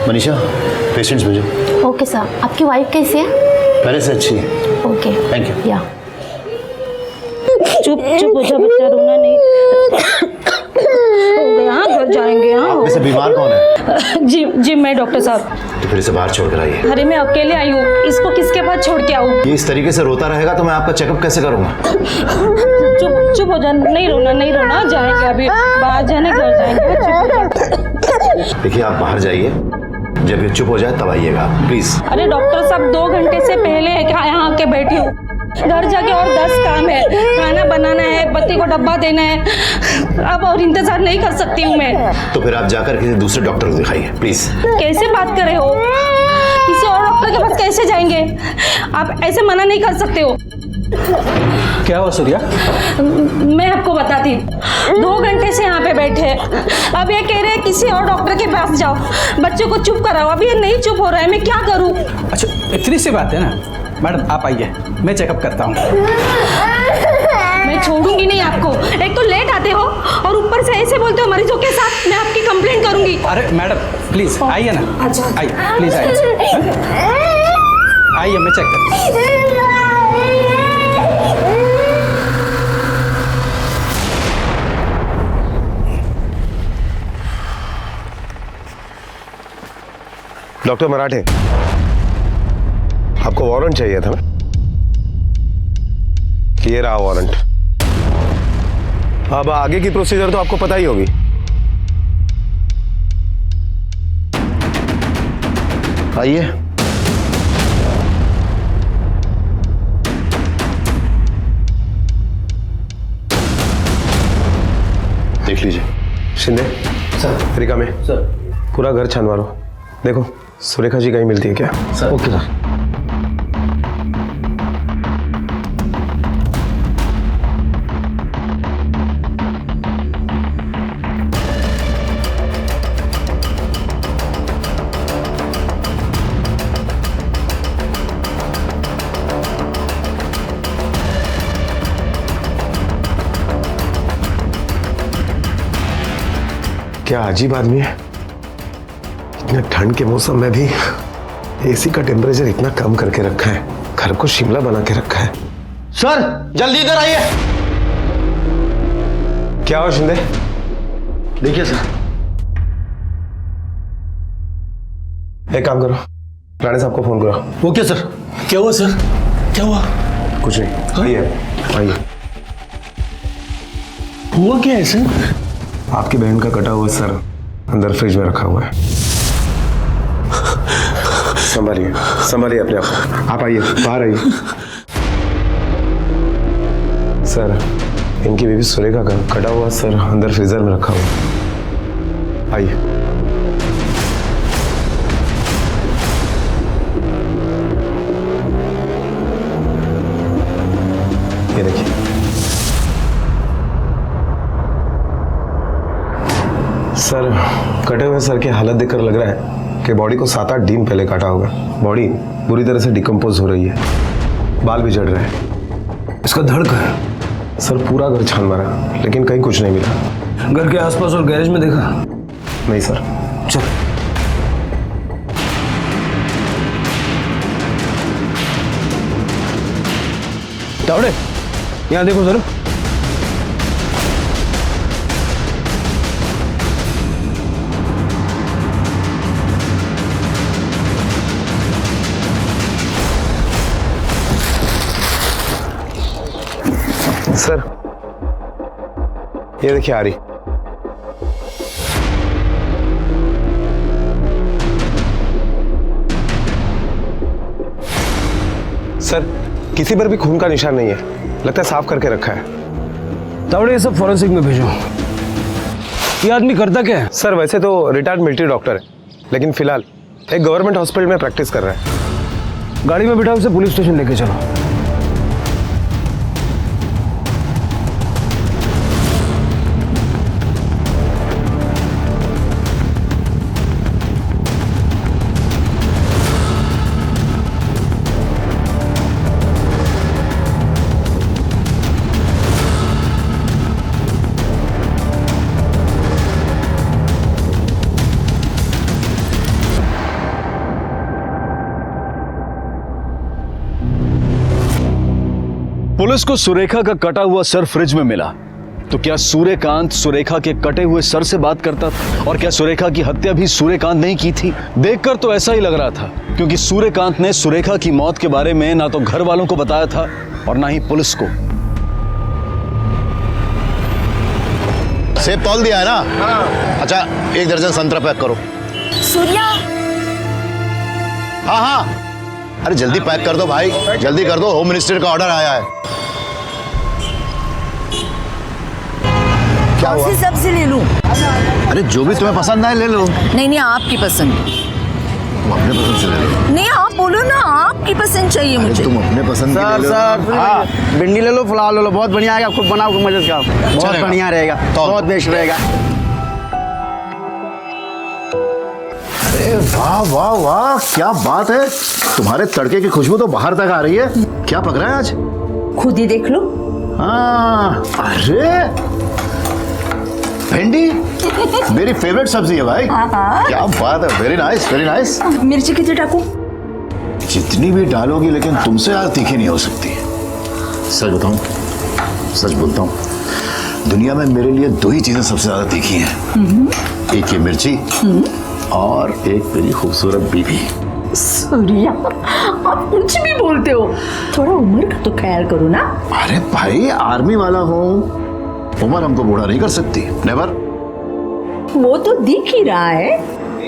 मनीषा, पेशेंट्स भेजो। Okay sir. आपकी वाइफ कैसी है? पहले से अच्छी है। Okay thank you. या चुप चुप हो जा बच्चा, रोना नहीं। हो गया, हाँ घर जाएंगे। हाँ आप में से बीमार कौन है? जी जी मैं डॉक्टर साहब। तो फिर इसे बाहर छोड़ कर आइए। अरे मैं अकेले आई हूँ, इसको किसके पास छोड़ के आऊँ? ये इस तरीके से रोता रहेगा तो मैं आपका चेकअप कैसे करूंगा? चुप चुप हो जा, नहीं रोना नहीं रोना, जाएंगे अभी बाहर जाने, घर जाएंगे। चुप। देखिए आप बाहर जाइए, जब ये चुप हो जाए तब आइएगा प्लीज। अरे डॉक्टर साहब 2 घंटे से पहले यहाँ आके बैठी हूँ, घर जाके और 10 काम है, खाना बनाना है, बच्चे को डब्बा देना है, अब और इंतजार नहीं कर सकती हूँ मैं। तो फिर आप जाकर किसी दूसरे डॉक्टर को दिखाइए प्लीज। कैसे बात कर रहे हो? किसी और डॉक्टर के पास कैसे जाएंगे? आप ऐसे मना नहीं कर सकते हो। क्या हुआ सूर्या? मैं आपको बताती, 2 घंटे से यहाँ पे बैठे, अब ये कह रहे हैं किसी और डॉक्टर के पास जाओ, बच्चे को चुप कराओ। अब ये नहीं चुप हो रहा है, मैं क्या करूँ? अच्छा इतनी सी बात है ना मैडम, आप आइए, मैं चेकअप करता हूँ। मैं छोड़ूंगी नहीं आपको। एक तो लेट आते हो और ऊपर से ऐसे बोलते हो मरीजों के साथ। मैं आपकी कंप्लेंट करूंगी। अरे मैडम प्लीज आइए ना। अच्छा। आइए प्लीज आइए। आइए मैं चेक करता हूँ। डॉक्टर मराठे, आपको वारंट चाहिए था ना? ये रहा वारंट। अब आगे की प्रोसीजर तो आपको पता ही होगी। आइए। देख लीजिए। शिंदे सर, तरीका में सर पूरा घर छान मारो, देखो सुरेखा जी कहीं मिलती है क्या? Sir okay sir. क्या अजीब आदमी है, इतने ठंड के मौसम में भी एसी का टेम्परेचर इतना कम करके रखा है, घर को शिमला बना के रखा है। सर जल्दी इधर आइए। क्या हो शिंदे? देखिए सर। एक काम करो, राणे साहब को फोन करो। Okay sir. क्या हुआ सर? क्या हुआ? कुछ नहीं, आइए आइए। हुआ क्या है सर? आपकी बहन का कटा हुआ सर अंदर फ्रिज में रखा हुआ है। संभालिए संभालिए अपने आप। आप आइए, बाहर आइए। सर इनकी बेबी सुरेखा का कटा हुआ सर अंदर फ्रीजर में रखा हुआ है। आइए। ये देखिए। सर कटे हुए सर की हालत देखकर लग रहा है कि बॉडी को 7-8 दिन पहले काटा होगा। बॉडी बुरी तरह से डिकम्पोज हो रही है, बाल भी झड़ रहे हैं। इसका धड़ कहाँ है? सर पूरा घर छान मारा लेकिन कहीं कुछ नहीं मिला। घर के आसपास और गैरेज में देखा? नहीं सर। चल। तावड़े यहाँ देखो सर। सर ये देखिए आ रही। सर किसी पर भी खून का निशान नहीं है, लगता है साफ करके रखा है। तावड़े ये सब फॉरेंसिक में भेजो। ये आदमी करता क्या है? सर वैसे तो रिटायर्ड मिलिट्री डॉक्टर है, लेकिन फिलहाल एक गवर्नमेंट हॉस्पिटल में प्रैक्टिस कर रहा है। गाड़ी में बिठा उसे पुलिस स्टेशन लेके चलो। पुलिस को सुरेखा का कटा हुआ सर फ्रिज में मिला, तो क्या सूर्यकांत सुरेखा के कटे हुए सर से बात करता था? और क्या सुरेखा की हत्या भी सूर्यकांत ने की थी? देखकर तो ऐसा ही लग रहा था, क्योंकि सूर्यकांत ने सुरेखा की मौत के बारे में ना तो घर वालों को बताया था और ना ही पुलिस को। सेब तौल दिया है ना? अच्छा 1 दर्जन संतरा पैक करो। सूर्या। हाँ हाँ, अरे जल्दी पैक कर दो भाई, जल्दी कर दो, होम मिनिस्टर का ऑर्डर आया है। क्या हुआ? सब्जी ले लूं? अरे जो भी तुम्हें पसंद आए ले लो। नहीं नहीं, आपकी पसंद। तुम अपने पसंद से ले लो। नहीं आप बोलो ना, आपकी पसंद चाहिए मुझे। तुम अपने पसंद की ले लो। सर हाँ, भिंडी ले लो, पुलाव ले लो, बहुत बढ़िया आएगा। खुद बनाओ, खुद मजे का, बहुत बढ़िया रहेगा, बहुत बेस्ट रहेगा। अरे वाह वाह वाह, क्या बात है, तुम्हारे तड़के की खुशबू तो बाहर तक आ रही है। क्या पक रहा है आज? खुद ही देख लो। हाँ, अरे भिंडी मेरी फेवरेट सब्जी है भाई। क्या बात है, वेरी नाइस वेरी नाइस। मिर्ची कितनी डालूं? जितनी भी डालोगी, लेकिन तुमसे यार तीखी नहीं हो सकती। सच बताऊं, सच बोलता हूं, दुनिया में मेरे लिए 2 ही चीजें सबसे ज्यादा तीखी हैं। एक ये मिर्ची और एक मेरी खूबसूरत बीवी। सूर्या, आप कुछ भी बोलते हो, थोड़ा उम्र का तो ख्याल करो ना। अरे भाई आर्मी वाला हूँ, उम्र हमको बूढ़ा नहीं कर सकती, नेवर। वो तो दिख ही रहा है,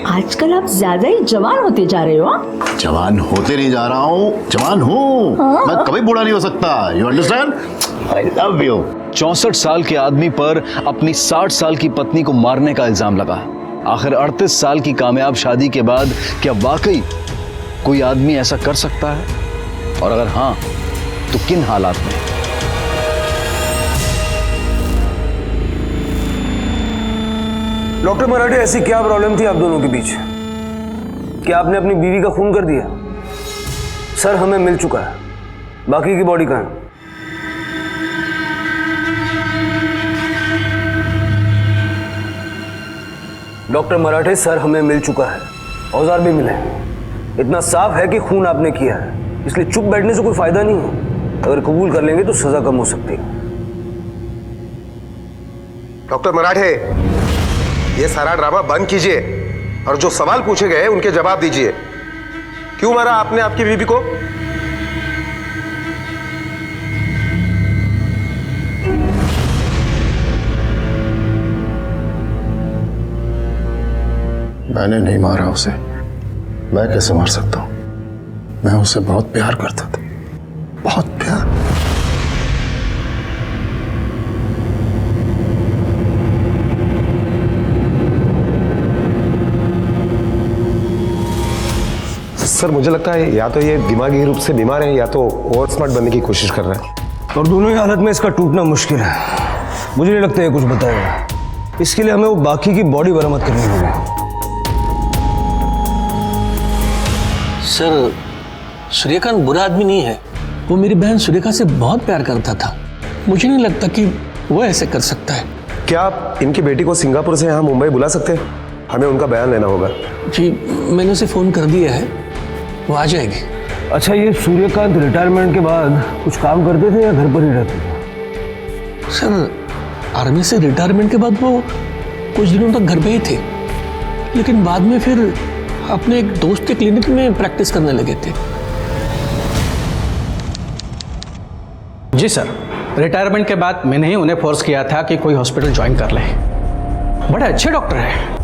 आजकल आप ज्यादा ही जवान होते जा रहे हो। जवान होते नहीं जा रहा हूँ, जवान हूँ। मैं कभी बूढ़ा नहीं हो सकता, you understand? I love you. 64 साल के आदमी पर अपनी 60 साल की पत्नी को मारने का इल्जाम लगा। आखिर 38 साल की कामयाब शादी के बाद क्या वाकई कोई आदमी ऐसा कर सकता है? और अगर हाँ, तो किन हालात में? डॉक्टर मराठे, ऐसी क्या प्रॉब्लम थी आप दोनों के बीच? क्या आपने अपनी बीवी का खून कर दिया? सर हमें मिल चुका है, बाकी की बॉडी कहाँ है? डॉक्टर मराठे, सर हमें मिल चुका है, औजार भी मिले। इतना साफ है कि खून आपने किया है, इसलिए चुप बैठने से कोई फायदा नहीं है। अगर कबूल कर लेंगे तो सजा कम हो सकती है। डॉक्टर मराठे, ये सारा ड्रामा बंद कीजिए और जो सवाल पूछे गए उनके जवाब दीजिए। क्यों मारा आपने आपकी बीवी को? मैंने नहीं मारा उसे, मैं कैसे मार सकता हूं? मैं उसे बहुत प्यार करता था, बहुत प्यार। सर मुझे लगता है या तो ये दिमागी रूप से बीमार है या तो ओवर स्मार्ट बनने की कोशिश कर रहा है। और दोनों ही हालत में इसका टूटना मुश्किल है। मुझे नहीं लगता ये कुछ बताएगा। इसके लिए हमें वो बाकी की बॉडी बरामद करनी होगी। सर सूर्यकांत बुरा आदमी नहीं है, वो मेरी बहन सुरेखा से बहुत प्यार करता था। मुझे नहीं लगता कि वो ऐसे कर सकता है। क्या आप इनकी बेटी को सिंगापुर से यहाँ मुंबई बुला सकते हैं? हमें उनका बयान लेना होगा। जी मैंने उसे फ़ोन कर दिया है, वो आ जाएगी। अच्छा, ये सूर्यकांत रिटायरमेंट के बाद कुछ काम करते थे या घर पर ही रहते थे? सर आर्मी से रिटायरमेंट के बाद वो कुछ दिनों तक घर पे ही थे, लेकिन बाद में फिर अपने एक दोस्त के क्लिनिक में प्रैक्टिस करने लगे थे। जी सर, रिटायरमेंट के बाद मैंने ही उन्हें फोर्स किया था कि कोई हॉस्पिटल ज्वाइन कर ले। बड़े अच्छे डॉक्टर हैं।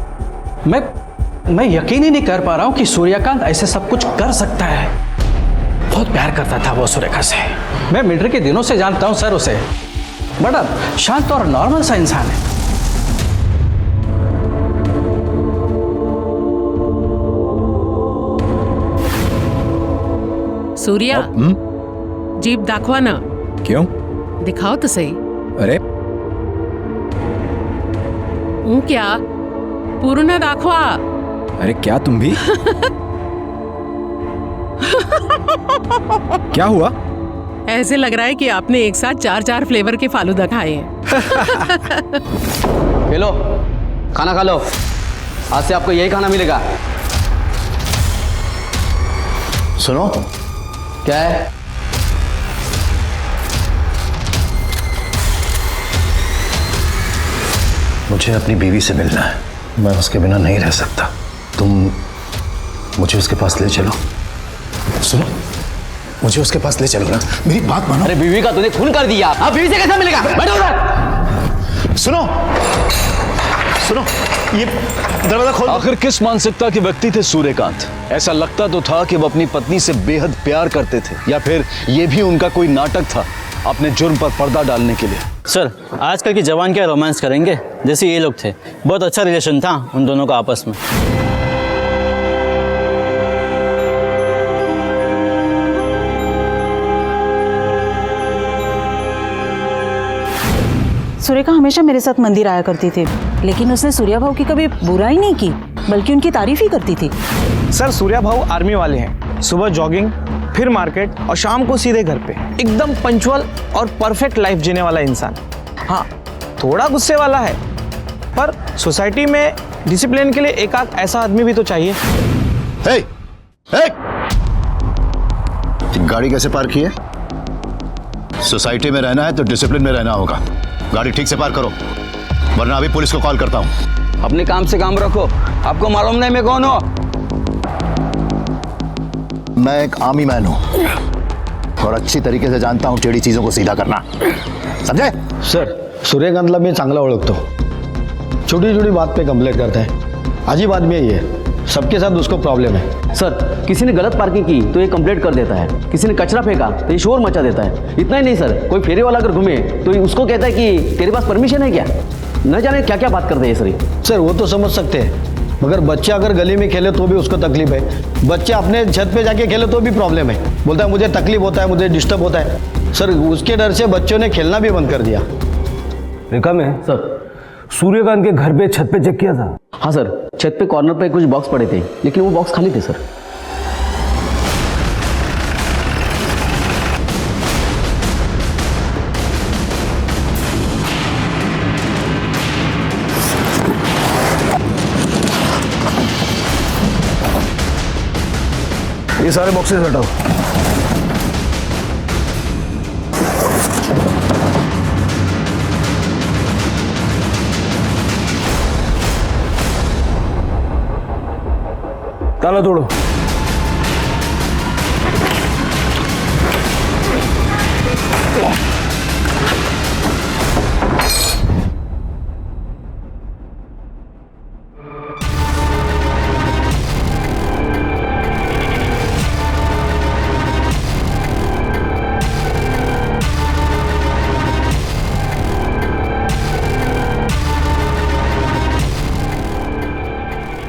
मैं यकीन ही नहीं कर पा रहा हूँ कि सूर्यकांत ऐसे सब कुछ कर सकता है। बहुत प्यार करता था वो सुरेखा से। मैं मिलिट्री के दिनों से जानता हूँ सर उसे। बड़ा शांत और नॉर्मल सा इंसान है। सूर्या, जीप दाखवा ना। क्यों? दिखाओ तो सही। अरे क्या पूर्ण दाखवा। अरे क्या तुम भी? क्या हुआ? ऐसे लग रहा है कि आपने एक साथ 4-4 फ्लेवर के फालूदा खाए हैं। हेलो, खाना खा लो। आज से आपको यही खाना मिलेगा। सुनो, क्या है? मुझे अपनी बीवी से मिलना है। मैं उसके बिना नहीं रह सकता। तुम मुझे उसके पास ले चलो। सुनो, मुझे उसके पास ले चलो ना, मेरी बात मानो। अरे बीवी का तूने खून कर दिया, अब बीवी से कैसे मिलेगा? बैठो उधर। सुनो सुनो, ये दरवाजा खोल। आखिर किस मानसिकता के व्यक्ति थे सूर्यकांत? ऐसा लगता तो था कि वो अपनी पत्नी से बेहद प्यार करते थे, या फिर ये भी उनका कोई नाटक था अपने जुर्म पर पर्दा डालने के लिए। सर, आजकल की जवान क्या रोमांस करेंगे, जैसे ये लोग थे। बहुत अच्छा रिलेशन था उन दोनों का आपस में। सुरेखा हमेशा मेरे साथ मंदिर आया करती थी, लेकिन उसने सूर्या भाऊ की कभी बुराई नहीं की, बल्कि उनकी तारीफ ही करती थी। सर, सूर्या भाऊ आर्मी वाले हैं। सुबह जॉगिंग, फिर मार्केट और शाम को सीधे घर पे। एकदम पंचुअल और परफेक्ट लाइफ जीने वाला इंसान। हाँ, थोड़ा गुस्से वाला है, पर सोसाइटी में डिसिप्लिन के लिए एक आध ऐसा आदमी भी तो चाहिए। हे, हे! गाड़ी कैसे पार्क की है? सोसाइटी में रहना है तो डिसिप्लिन में रहना होगा। गाड़ी ठीक से पार्क करो, वरना अभी पुलिस को कॉल करता हूं। अपने काम से काम रखो। आपको मालूम नहीं मैं कौन हूं? मैं एक आर्मी मैन हूं और अच्छी तरीके से जानता हूं टेढ़ी चीजों को सीधा करना, समझे? सर, सूर्यकांतला मी चांगला ओळखतो। छोटी छोटी बात पे कंप्लेंट करता है। अजीब आदमी है ये, सबके साथ उसको प्रॉब्लम है। सर, किसी ने गलत पार्किंग की तो ये कंप्लेंट कर देता है, किसी ने कचरा फेंका तो ये शोर मचा देता है। इतना ही नहीं सर, कोई फेरी वाला अगर घूमे तो ये उसको कहता है कि तेरे पास परमिशन है क्या? न जाने क्या क्या बात करते हैं सर। वो तो समझ सकते हैं, मगर बच्चे अगर गली में खेले तो भी उसको तकलीफ है। बच्चे अपने छत पे जाके खेले तो भी प्रॉब्लम है। बोलता है मुझे तकलीफ होता है, मुझे डिस्टर्ब होता है। सर, उसके डर से बच्चों ने खेलना भी बंद कर दिया। रेखा में सर, सूर्यकांत के घर पे छत पे चेक किया था? हाँ सर, छत पे कॉर्नर पे कुछ बॉक्स पड़े थे, लेकिन वो बॉक्स खाली थे सर। ये सारे बॉक्सेस हटाओ। ताला तोड़ो।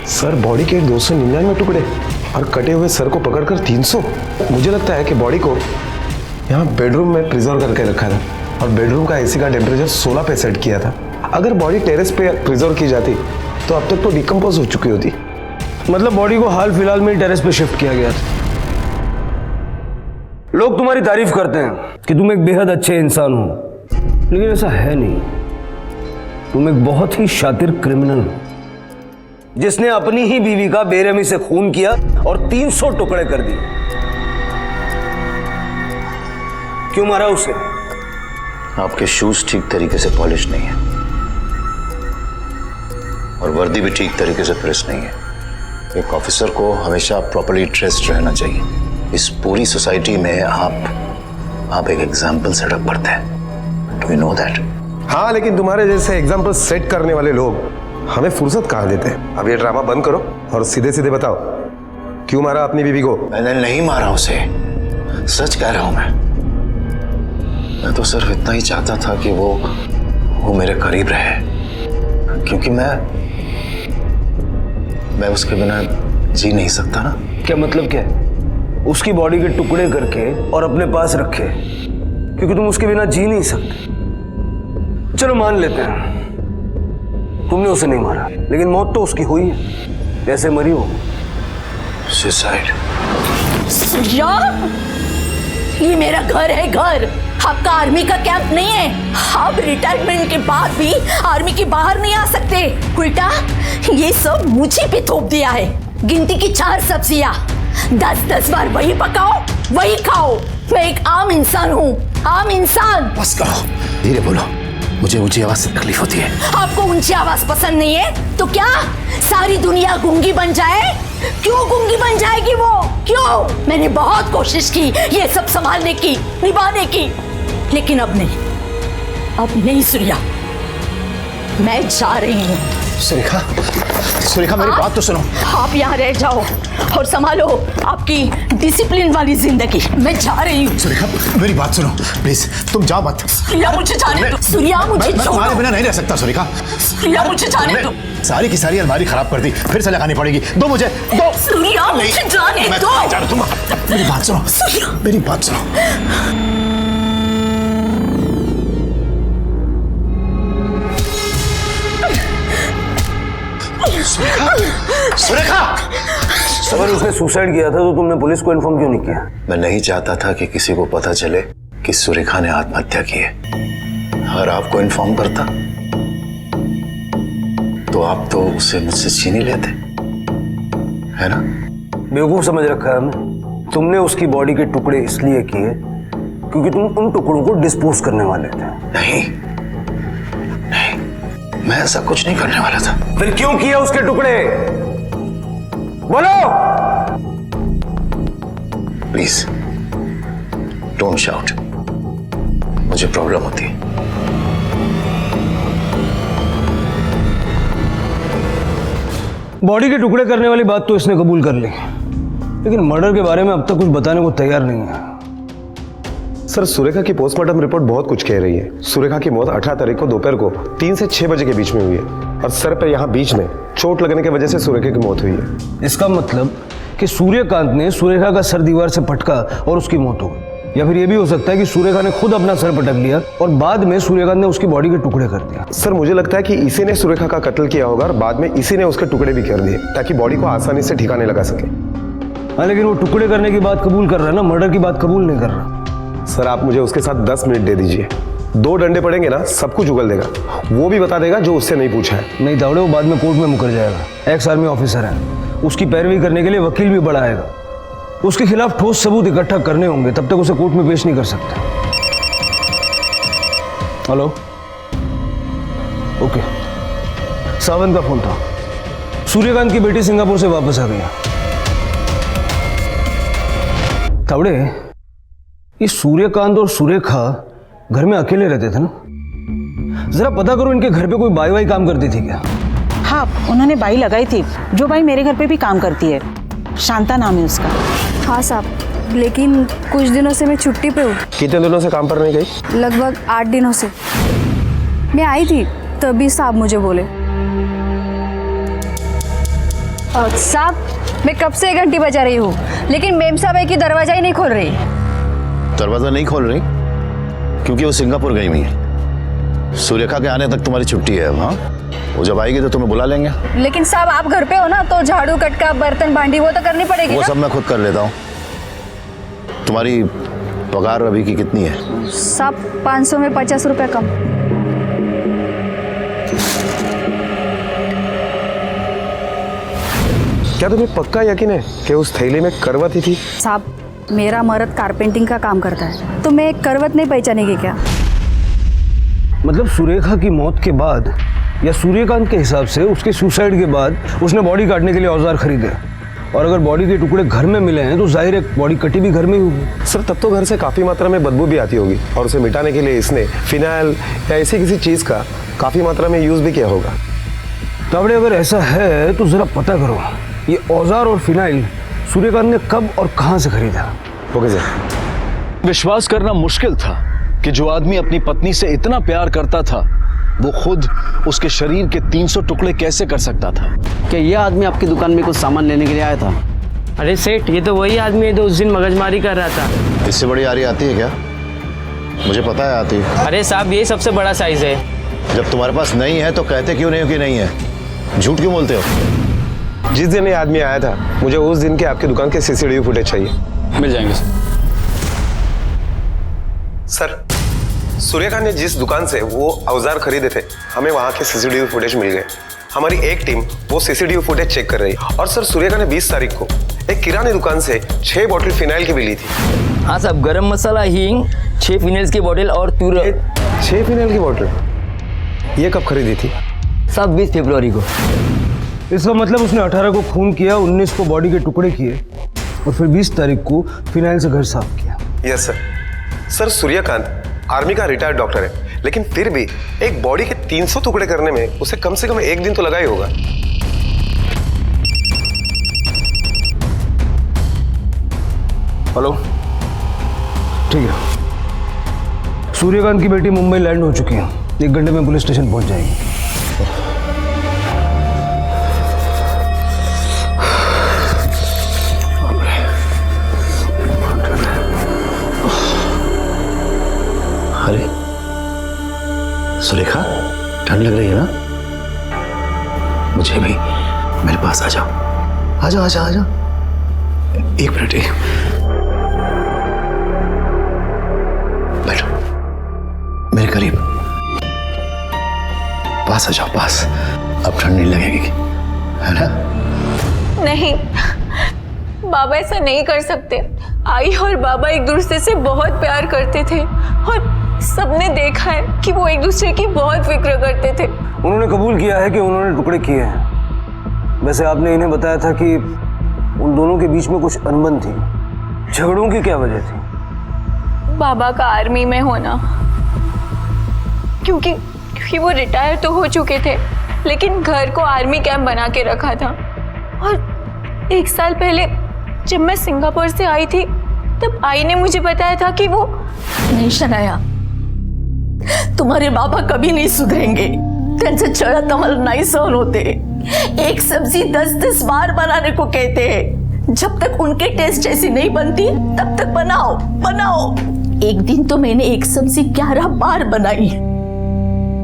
सर, बॉडी के 299 टुकड़े और कटे हुए सर को पकड़कर 300। मुझे लगता है कि बॉडी को यहाँ बेडरूम में प्रिजर्व करके रखा था और बेडरूम का एसी का टेम्परेचर 16 पे सेट किया था। अगर बॉडी टेरेस पे प्रिजर्व की जाती तो अब तक तो डिकम्पोज हो चुकी होती। मतलब बॉडी को हाल फिलहाल में टेरेस पे शिफ्ट किया गया था। लोग तुम्हारी तारीफ करते हैं कि तुम एक बेहद अच्छे इंसान हो, लेकिन ऐसा है नहीं। तुम एक बहुत ही शातिर क्रिमिनल हो, जिसने अपनी ही बीवी का बेरहमी से खून किया और 300 टुकड़े कर दिए। क्यों मारा उसे? आपके शूज ठीक तरीके से पॉलिश नहीं है और वर्दी भी ठीक तरीके से प्रेस नहीं है। एक ऑफिसर को हमेशा प्रॉपर्ली ड्रेस्ड रहना चाहिए। इस पूरी सोसाइटी में आप एक एग्जाम्पल सेटअप करते हैं। Do you know that? हाँ, लेकिन तुम्हारे जैसे एग्जाम्पल सेट करने वाले लोग हमें फुर्सत कहाँ देते हैं। अब ये ड्रामा बंद करो और सीधे सीधे बताओ, क्यों मारा अपनी बीवी को? मैंने नहीं मारा उसे, सच कह रहा हूं मैं तो सिर्फ इतना ही चाहता था कि वो मेरे करीब रहे, क्योंकि मैं उसके बिना जी नहीं सकता ना। क्या मतलब क्या है? उसकी बॉडी के टुकड़े करके और अपने पास रखे क्योंकि तुम उसके बिना जी नहीं सकते। चलो मान लेते हैं तुमने उसे नहीं मारा, लेकिन मौत तो उसकी हुई है। कैसे मरी हो? सुसाइड। सूर्या, ये मेरा घर है, घर। आपका आर्मी का कैंप नहीं है। आप रिटायरमेंट के बाद भी आर्मी के बाहर नहीं आ सकते। उल्टा ये सब मुझे पे थोप दिया है। गिनती की 4 सब्जियां 10-10 बार वही पकाओ वही खाओ। मैं एक आम इंसान हूँ, आम इंसान। बस करो, धीरे बोलो, मुझे ऊंची आवाज से तकलीफ होती है। आपको ऊंची आवाज पसंद नहीं है तो क्या सारी दुनिया गूंगी बन जाए? क्यों गूंगी बन जाएगी वो? क्यों? मैंने बहुत कोशिश की ये सब संभालने की, निभाने की, लेकिन अब नहीं सूर्या, मैं जा रही हूँ। सुरेखा मेरी बात तो सुनो। आप यहाँ रह जाओ और संभालो आपकी डिसिप्लिन वाली जिंदगी। मैं जा रही हूँ। सुरेखा मेरी बात सुनो प्लीज, तुम जाओ मत। सूर्या मुझे जाने दो। सूर्या मुझे मैं तुम्हारे बिना नहीं रह सकता सुरेखा। सूर्या मुझे जाने दो। सारी की सारी अलमारी खराब कर दी, फिर से लगानी पड़ेगी। दो मुझे, दो। सूर्या मुझे जाने दो। मेरी बात सुनो, मेरी बात सुनो। सुरेखा! अगर उसने सुसाइड किया था तो तुमने पुलिस को इन्फॉर्म क्यों नहीं किया? मैं नहीं चाहता था कि किसी को पता चले कि सुरेखा ने आत्महत्या की है। अगर आपको इन्फॉर्म करता तो आप तो उसे मुझसे छीन ही लेते, है ना? बेवकूफ समझ रखा है हमने। तुमने उसकी बॉडी के टुकड़े इसलिए किए क्योंकि तुम उन टुकड़ों को डिस्पोज करने वाले थे। नहीं, मैं ऐसा कुछ नहीं करने वाला था। फिर क्यों किया उसके टुकड़े? बोलो। प्लीज डोंट शाउट, मुझे प्रॉब्लम होती है। बॉडी के टुकड़े करने वाली बात तो इसने कबूल कर ली, लेकिन मर्डर के बारे में अब तक कुछ बताने को तैयार नहीं है। सर, सुरेखा की पोस्टमार्टम रिपोर्ट बहुत कुछ कह रही है। सुरेखा की मौत 18 तारीख को दोपहर को 3 से 6 बजे के बीच में हुई है और सर पे यहाँ बीच में चोट लगने की वजह से सुरेखा की मौत हुई है। इसका मतलब कि सूर्यकांत ने सुरेखा का सर दीवार से पटका और उसकी मौत हो गई, या फिर यह भी हो सकता है कि सुरेखा ने खुद अपना सर पटक लिया और बाद में सूर्यकांत ने उसकी बॉडी के टुकड़े कर दिया। सर, मुझे लगता है कि इसी ने सुरेखा का कत्ल किया होगा और बाद में इसी ने उसके टुकड़े भी कर दिए ताकि बॉडी को आसानी से ठिकाने लगा सके। हाँ, लेकिन वो टुकड़े करने की बात कबूल कर रहा है ना, मर्डर की बात कबूल नहीं कर रहा। सर, आप मुझे उसके साथ 10 मिनट दे दीजिए। 2 डंडे पड़ेंगे ना, सब कुछ उगल देगा। वो भी बता देगा जो उससे नहीं पूछा है। नहीं दावड़े, वो बाद में कोर्ट में मुकर जाएगा। एक्स आर्मी ऑफिसर है, उसकी पैरवी करने के लिए वकील भी बड़ा आएगा। उसके खिलाफ ठोस सबूत इकट्ठा करने होंगे, तब तक उसे कोर्ट में पेश नहीं कर सकते। Hello, okay. सावंत का फोन था। सूर्यकांत की बेटी सिंगापुर से वापस आ गई। तावड़े, ये सूर्यकांत और सुरेखा घर में अकेले रहते थे ना? जरा पता करो इनके घर पे कोई बाई वाई काम करती थी क्या? हाँ, उन्होंने बाई लगाई थी। जो बाई मेरे घर पे भी काम करती है, शांता नाम है उसका। हाँ साहब, लेकिन कुछ दिनों से मैं छुट्टी पे हूँ। कितने दिनों से काम पर नहीं गई? लगभग 8 दिनों से। मैं आई थी तभी साहब मुझे बोले। साहब, मैं कब से 1 घंटी बजा रही हूँ, लेकिन मेम साहब की दरवाजा ही नहीं खोल रही। दरवाजा नहीं खोल रही क्योंकि वो सिंगापुर गई हुई है। सुरेखा के आने तक तुम्हारी छुट्टी है। हाँ, वो जब आएगी तो तुम्हें बुला लेंगे। लेकिन साहब, आप घर पे हो ना, तो झाड़ू कटका बर्तन भांडी वो तो करनी पड़ेगी। वो सब मैं खुद कर लेता हूँ। तुम्हारी पगार अभी की कितनी है? साहब, 500 में 50 रुपए कम। क्या तुम्हें पक्का यकीन है कि उस थैली में करवत ही थी? साहब, मेरा मर्द कारपेंटिंग का काम करता है, तो मैं एक करवत नहीं पहचानेगी क्या? मतलब सुरेखा की मौत के बाद या सूर्यकांत के हिसाब से उसके सुसाइड के बाद उसने बॉडी काटने के लिए औजार खरीदे, और अगर बॉडी के टुकड़े घर में मिले हैं तो जाहिर है बॉडी कटी भी घर में ही होगी। सर तब तो घर से काफ़ी मात्रा में बदबू भी आती होगी और उसे मिटाने के लिए इसने फिनाइल या ऐसी किसी चीज़ का काफ़ी मात्रा में यूज़ भी किया होगा। तावड़े अगर ऐसा है तो ज़रा पता करो ये औजार और फिनाइल सूर्यकांत ने कब और कहाँ से खरीदा। Okay sir. विश्वास करना मुश्किल था कि जो आदमी अपनी पत्नी से इतना प्यार करता था वो खुद उसके शरीर के 300 टुकड़े कैसे कर सकता था। क्या ये आदमी आपकी दुकान में कुछ सामान लेने के लिए आया था? अरे सेठ, ये तो वही आदमी है जो उस दिन मगजमारी कर रहा था। इससे बड़ी आरी आती है क्या? मुझे पता है आती है। अरे साहब, ये सबसे बड़ा साइज है। जब तुम्हारे पास नहीं है तो कहते क्यों नहीं हो कि नहीं है? झूठ क्यों बोलते हो? जिस दिन ये आदमी आया था मुझे उस दिन के आपकी दुकान के CCTV फुटेज चाहिए। मिल जाएंगे सर। सूर्यकांत ने जिस दुकान से वो औजार खरीदे थे हमें वहाँ के CCTV फुटेज मिल गए। हमारी एक टीम वो CCTV फुटेज चेक कर रही है। और सर सूर्यकांत ने 20 तारीख को एक किराने दुकान से 6 बोतल फिनाइल की भी ली थी। हाँ साहब, गरम मसाला, हींग, 6 फिनाइल की बोतल और 6 फिनाइल की बोतल ये कब खरीदी थी? साहब 20 फरवरी को। इसका मतलब उसने 18 को खून किया, 19 को बॉडी के टुकड़े किए और फिर 20 तारीख को फिनाइल से घर साफ किया। Yes sir. Sir Suryakant army का रिटायर्ड डॉक्टर है, लेकिन फिर भी एक बॉडी के 300 टुकड़े करने में उसे कम से कम 1 दिन तो लगा ही होगा। हेलो, ठीक है। सूर्यकांत की बेटी मुंबई लैंड हो चुकी है, 1 घंटे में पुलिस स्टेशन पहुंच जाएगी। अरे सुरेखा, ठंड लग रही है ना? मुझे भी। मेरे पास आ जाओ, आ जाओ, आ जाओ, आ जाओ। 1 मिनट। बैठो मेरे करीब, पास आ जाओ, पास। अब ठंड नहीं लगेगी, है ना? नहीं बाबा, ऐसा नहीं कर सकते। आई और बाबा एक दूसरे से बहुत प्यार करते थे और सबने देखा है कि वो एक दूसरे की बहुत फिक्र करते थे। उन्होंने कबूल किया है कि उन्होंने टुकड़े किए हैं। वैसे आपने इन्हें बताया था कि उन दोनों के बीच में कुछ अनबन थी। झगड़ों की क्या वजह थी? बाबा का आर्मी में होना, क्योंकि वो रिटायर तो हो चुके थे लेकिन घर को आर्मी कैंप बना के रखा था। और 1 साल पहले जब मैं सिंगापुर से आई थी तब आई ने मुझे बताया था कि वो नहीं शनाया, तुम्हारे बाबा कभी नहीं सुधरेंगे। त्यांचे चढ़त अमल नहीं सहन होते। एक सब्जी 10-10 बार बनाने को कहते हैं। जब तक उनके टेस्ट जैसी नहीं बनती तब तक बनाओ बनाओ। एक दिन तो मैंने एक सब्जी 11 बार बनाई।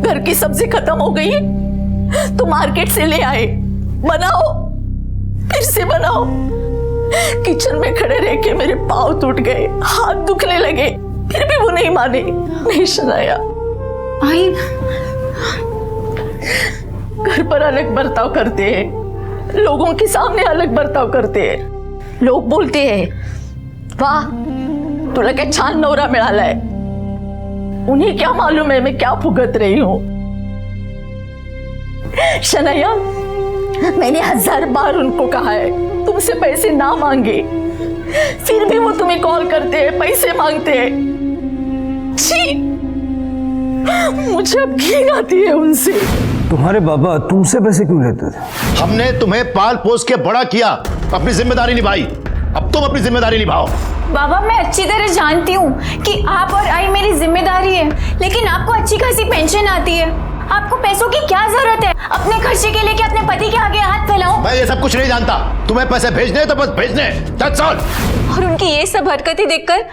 घर की सब्जी खत्म हो गई तो मार्केट से ले आए, बनाओ, फिर से बनाओ। किचन में खड़े रह के मेरे पाँव टूट गए, हाथ दुखने लगे, फिर भी वो नहीं माने। नहीं शनाया, आई घर पर अलग बर्ताव करते हैं, लोगों के सामने अलग बर्ताव करते हैं। लोग बोलते हैं वाह तुला क्या छान नवरा मिळालाय। उन्हें क्या मालूम है मैं क्या भुगत रही हूं। शनाया, मैंने 1000 बार उनको कहा है तुमसे पैसे ना मांगे, फिर भी वो तुम्हें कॉल करते हैं, पैसे मांगते हैं। छी, मुझे अब घिन आती है उनसे। तुम्हारे बाबा तुमसे पैसे क्यों लेते थे? हमने तुम्हें पाल पोस के बड़ा किया, अपनी जिम्मेदारी निभाई, अब तुम अपनी जिम्मेदारी निभाओ। बाबा, मैं अच्छी तरह जानती हूँ कि आप और आई मेरी जिम्मेदारी है, लेकिन आपको अच्छी खासी पेंशन आती है। आपको पैसों की क्या जरूरत है? अपने खर्चे के लिए कि अपने पति के आगे हाथ फैलाओ? मैं ये सब कुछ नहीं जानता। तुम्हें पैसे भेजने तो बस भेजने, that's all। और उनकी ये सब हरकतें देखकर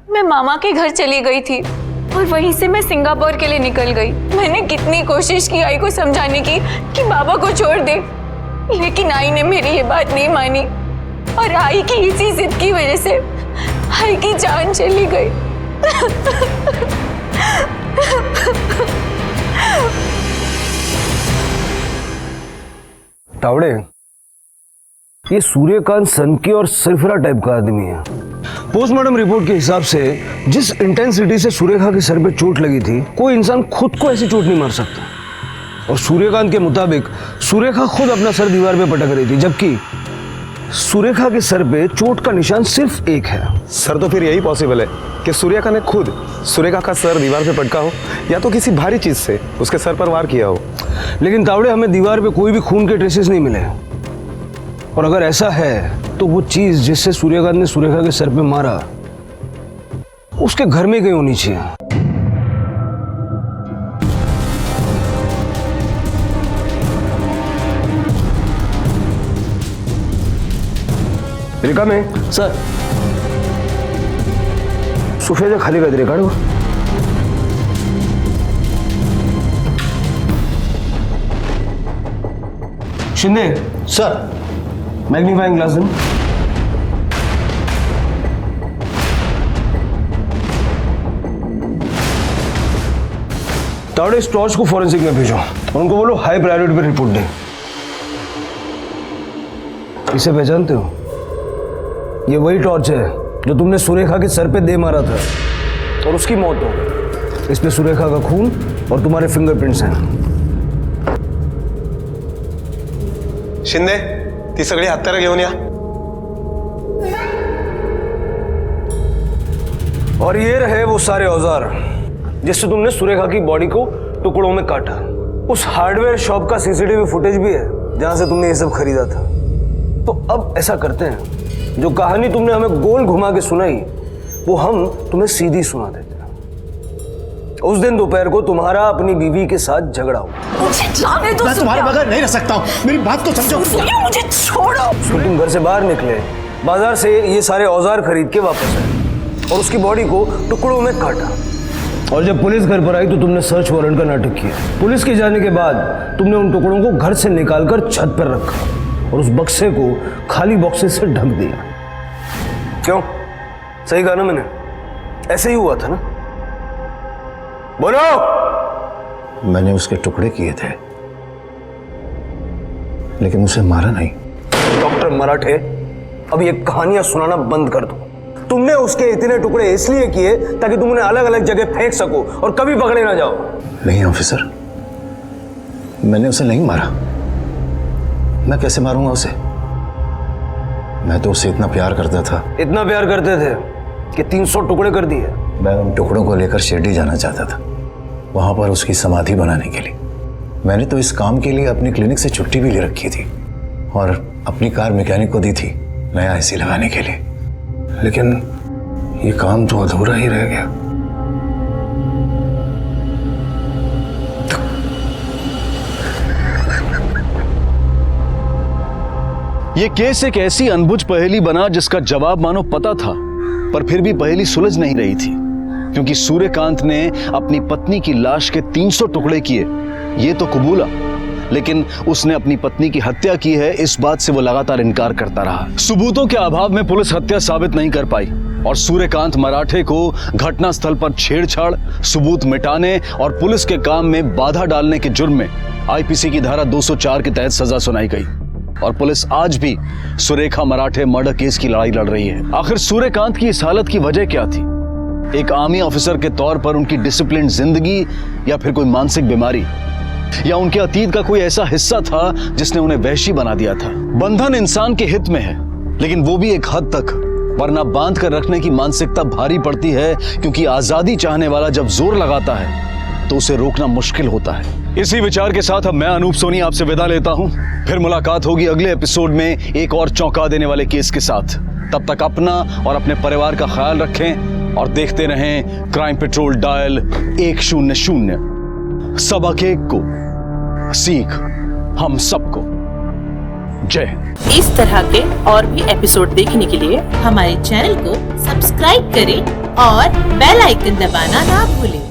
मैं मामा के घर चली गई थी और वहीं से मैं सिंगापुर के लिए निकल गई। मैंने कितनी कोशिश की आई को समझाने की कि बाबा को छोड़ दे, लेकिन आई ने मेरी ये बात नहीं मानी और आई की इसी जिद की वजह से आई की जान चली गई। तावड़े, ये सूर्यकांत सनकी और सरफरा टाइप का आदमी है। पोस्टमार्टम रिपोर्ट के हिसाब से जिस इंटेंसिटी से सुरेखा के सर पे चोट लगी थी, कोई इंसान खुद को ऐसी चोट नहीं मार सकता। और सूर्यकांत के मुताबिक सुरेखा खुद अपना सर दीवार पे पटक रही थी, जबकि सुरेखा के सर पे चोट का निशान सिर्फ एक है। सर तो फिर यही पॉसिबल है कि सुरेखा ने खुद सुरेखा का सर दीवार पे पटका हो, या तो किसी भारी चीज से उसके सर पर वार किया हो। लेकिन तावड़े, हमें दीवार पे कोई भी खून के ट्रेसेस नहीं मिले। और अगर ऐसा है तो वो चीज जिससे सूर्यकांत ने सुरेखा के सर पे मारा उसके घर में कहीं होनी चाहिए। रेखा में सर सफेद खाली कर दे रेखा। शिंदे सर, मैग्नीफाइंग ग्लास दें। तावड़े, इस टॉर्च को फॉरेंसिक में भेजो और उनको बोलो हाई प्रायोरिटी पे रिपोर्ट दें। इसे पहचानते हो? ये वही टॉर्च है जो तुमने सुरेखा के सर पे दे मारा था और उसकी मौत हो। इस पे सुरेखा का खून और तुम्हारे फिंगरप्रिंट्स हैं। शिंदे, ती सगळी हत्यारं घेऊन या। और ये रहे वो सारे औजार जिससे तुमने सुरेखा की बॉडी को टुकड़ों में काटा। उस हार्डवेयर शॉप का सीसीटीवी फुटेज भी है जहां से तुमने ये सब खरीदा था। तो अब ऐसा करते हैं, जो कहानी तुमने हमें गोल घुमा के सुनाई वो हम तुम्हें सीधी सुना देते हैं। उस दिन दोपहर को तुम्हारा अपनी बीवी के साथ झगड़ा हुआ। मुझे जाने दो। मैं तुम्हारे बगैर नहीं रह सकता हूँ, मेरी बात को समझो। मुझे छोड़ो। फिर तुम घर से बाहर निकले, बाजार से ये सारे औजार खरीद के वापस आए और उसकी बॉडी को टुकड़ों में काटा। और जब पुलिस घर पर आई तो तुमने सर्च वारंट का नाटक किया। पुलिस के जाने के बाद तुमने उन टुकड़ों को घर से निकालकर छत पर रखा और उस बक्से को खाली बॉक्सेस से ढक दिया। क्यों? सही कहा ना मैंने? ऐसे ही हुआ था ना? बोलो। मैंने उसके टुकड़े किए थे, लेकिन उसे मारा नहीं। डॉक्टर मराठे, अब ये कहानियां सुनाना बंद कर दो। तुमने उसके इतने टुकड़े इसलिए किए ताकि तुम उन्हें अलग अलग जगह फेंक सको और कभी पकड़े ना जाओ। नहीं ऑफिसर, मैंने उसे नहीं मारा। मैं कैसे मारूंगा उसे? मैं तो उसे इतना प्यार करता था। इतना प्यार करते थे कि 300 टुकड़े कर दिए। मैं उन टुकड़ों को लेकर शिरडी जाना चाहता था, वहां पर उसकी समाधि बनाने के लिए। मैंने तो इस काम के लिए अपनी क्लिनिक से छुट्टी भी ले रखी थी और अपनी कार मैकेनिक को दी थी नया एसी लगाने के लिए, लेकिन ये काम तो अधूरा ही रह गया। ये केस एक ऐसी अनबुझ पहेली बना जिसका जवाब मानो पता था, पर फिर भी पहेली सुलझ नहीं रही थी, क्योंकि सूर्यकांत ने अपनी पत्नी की लाश के 300 टुकड़े किए, ये तो कबूला, लेकिन उसने अपनी पत्नी की हत्या की है इस बात से वो लगातार इनकार करता रहा। सबूतों के अभाव में पुलिस हत्या साबित नहीं कर पाई और सूर्यकांत मराठे को घटनास्थल पर छेड़छाड़, सबूत मिटाने और पुलिस के काम में बाधा डालने के जुर्म में आईपीसी की धारा 204 के तहत सजा सुनाई गई और पुलिस आज भी सुरेखा मराठे मर्डर केस की लड़ाई लड़ रही है। आखिर सूर्यकांत की इस हालत की वजह क्या थी? एक आर्मी ऑफिसर के तौर पर उनकी डिसिप्लिन जिंदगी, या फिर कोई मानसिक बीमारी, या उनके अतीत का कोई ऐसा हिस्सा था जिसने उन्हें वहशी बना दिया था? बंधन इंसान के हित में है, लेकिन वो भी एक हद तक, वरना बांध कर रखने की मानसिकता भारी पड़ती है, क्योंकि आजादी चाहने वाला जब जोर लगाता है तो उसे रोकना मुश्किल होता है। इसी विचार के साथ अब मैं अनूप सोनी आपसे विदा लेता हूं। फिर मुलाकात होगी अगले एपिसोड में एक और चौंका देने वाले केस के साथ। तब तक अपना और अपने परिवार का ख्याल रखें और देखते रहें क्राइम पेट्रोल डायल 100। सबक एक को, सीख हम सबको। जय हिंद। इस तरह के और भी एपिसोड देखने के लिए हमारे चैनल को सब्सक्राइब करें और बेल आइकन दबाना ना भूलें।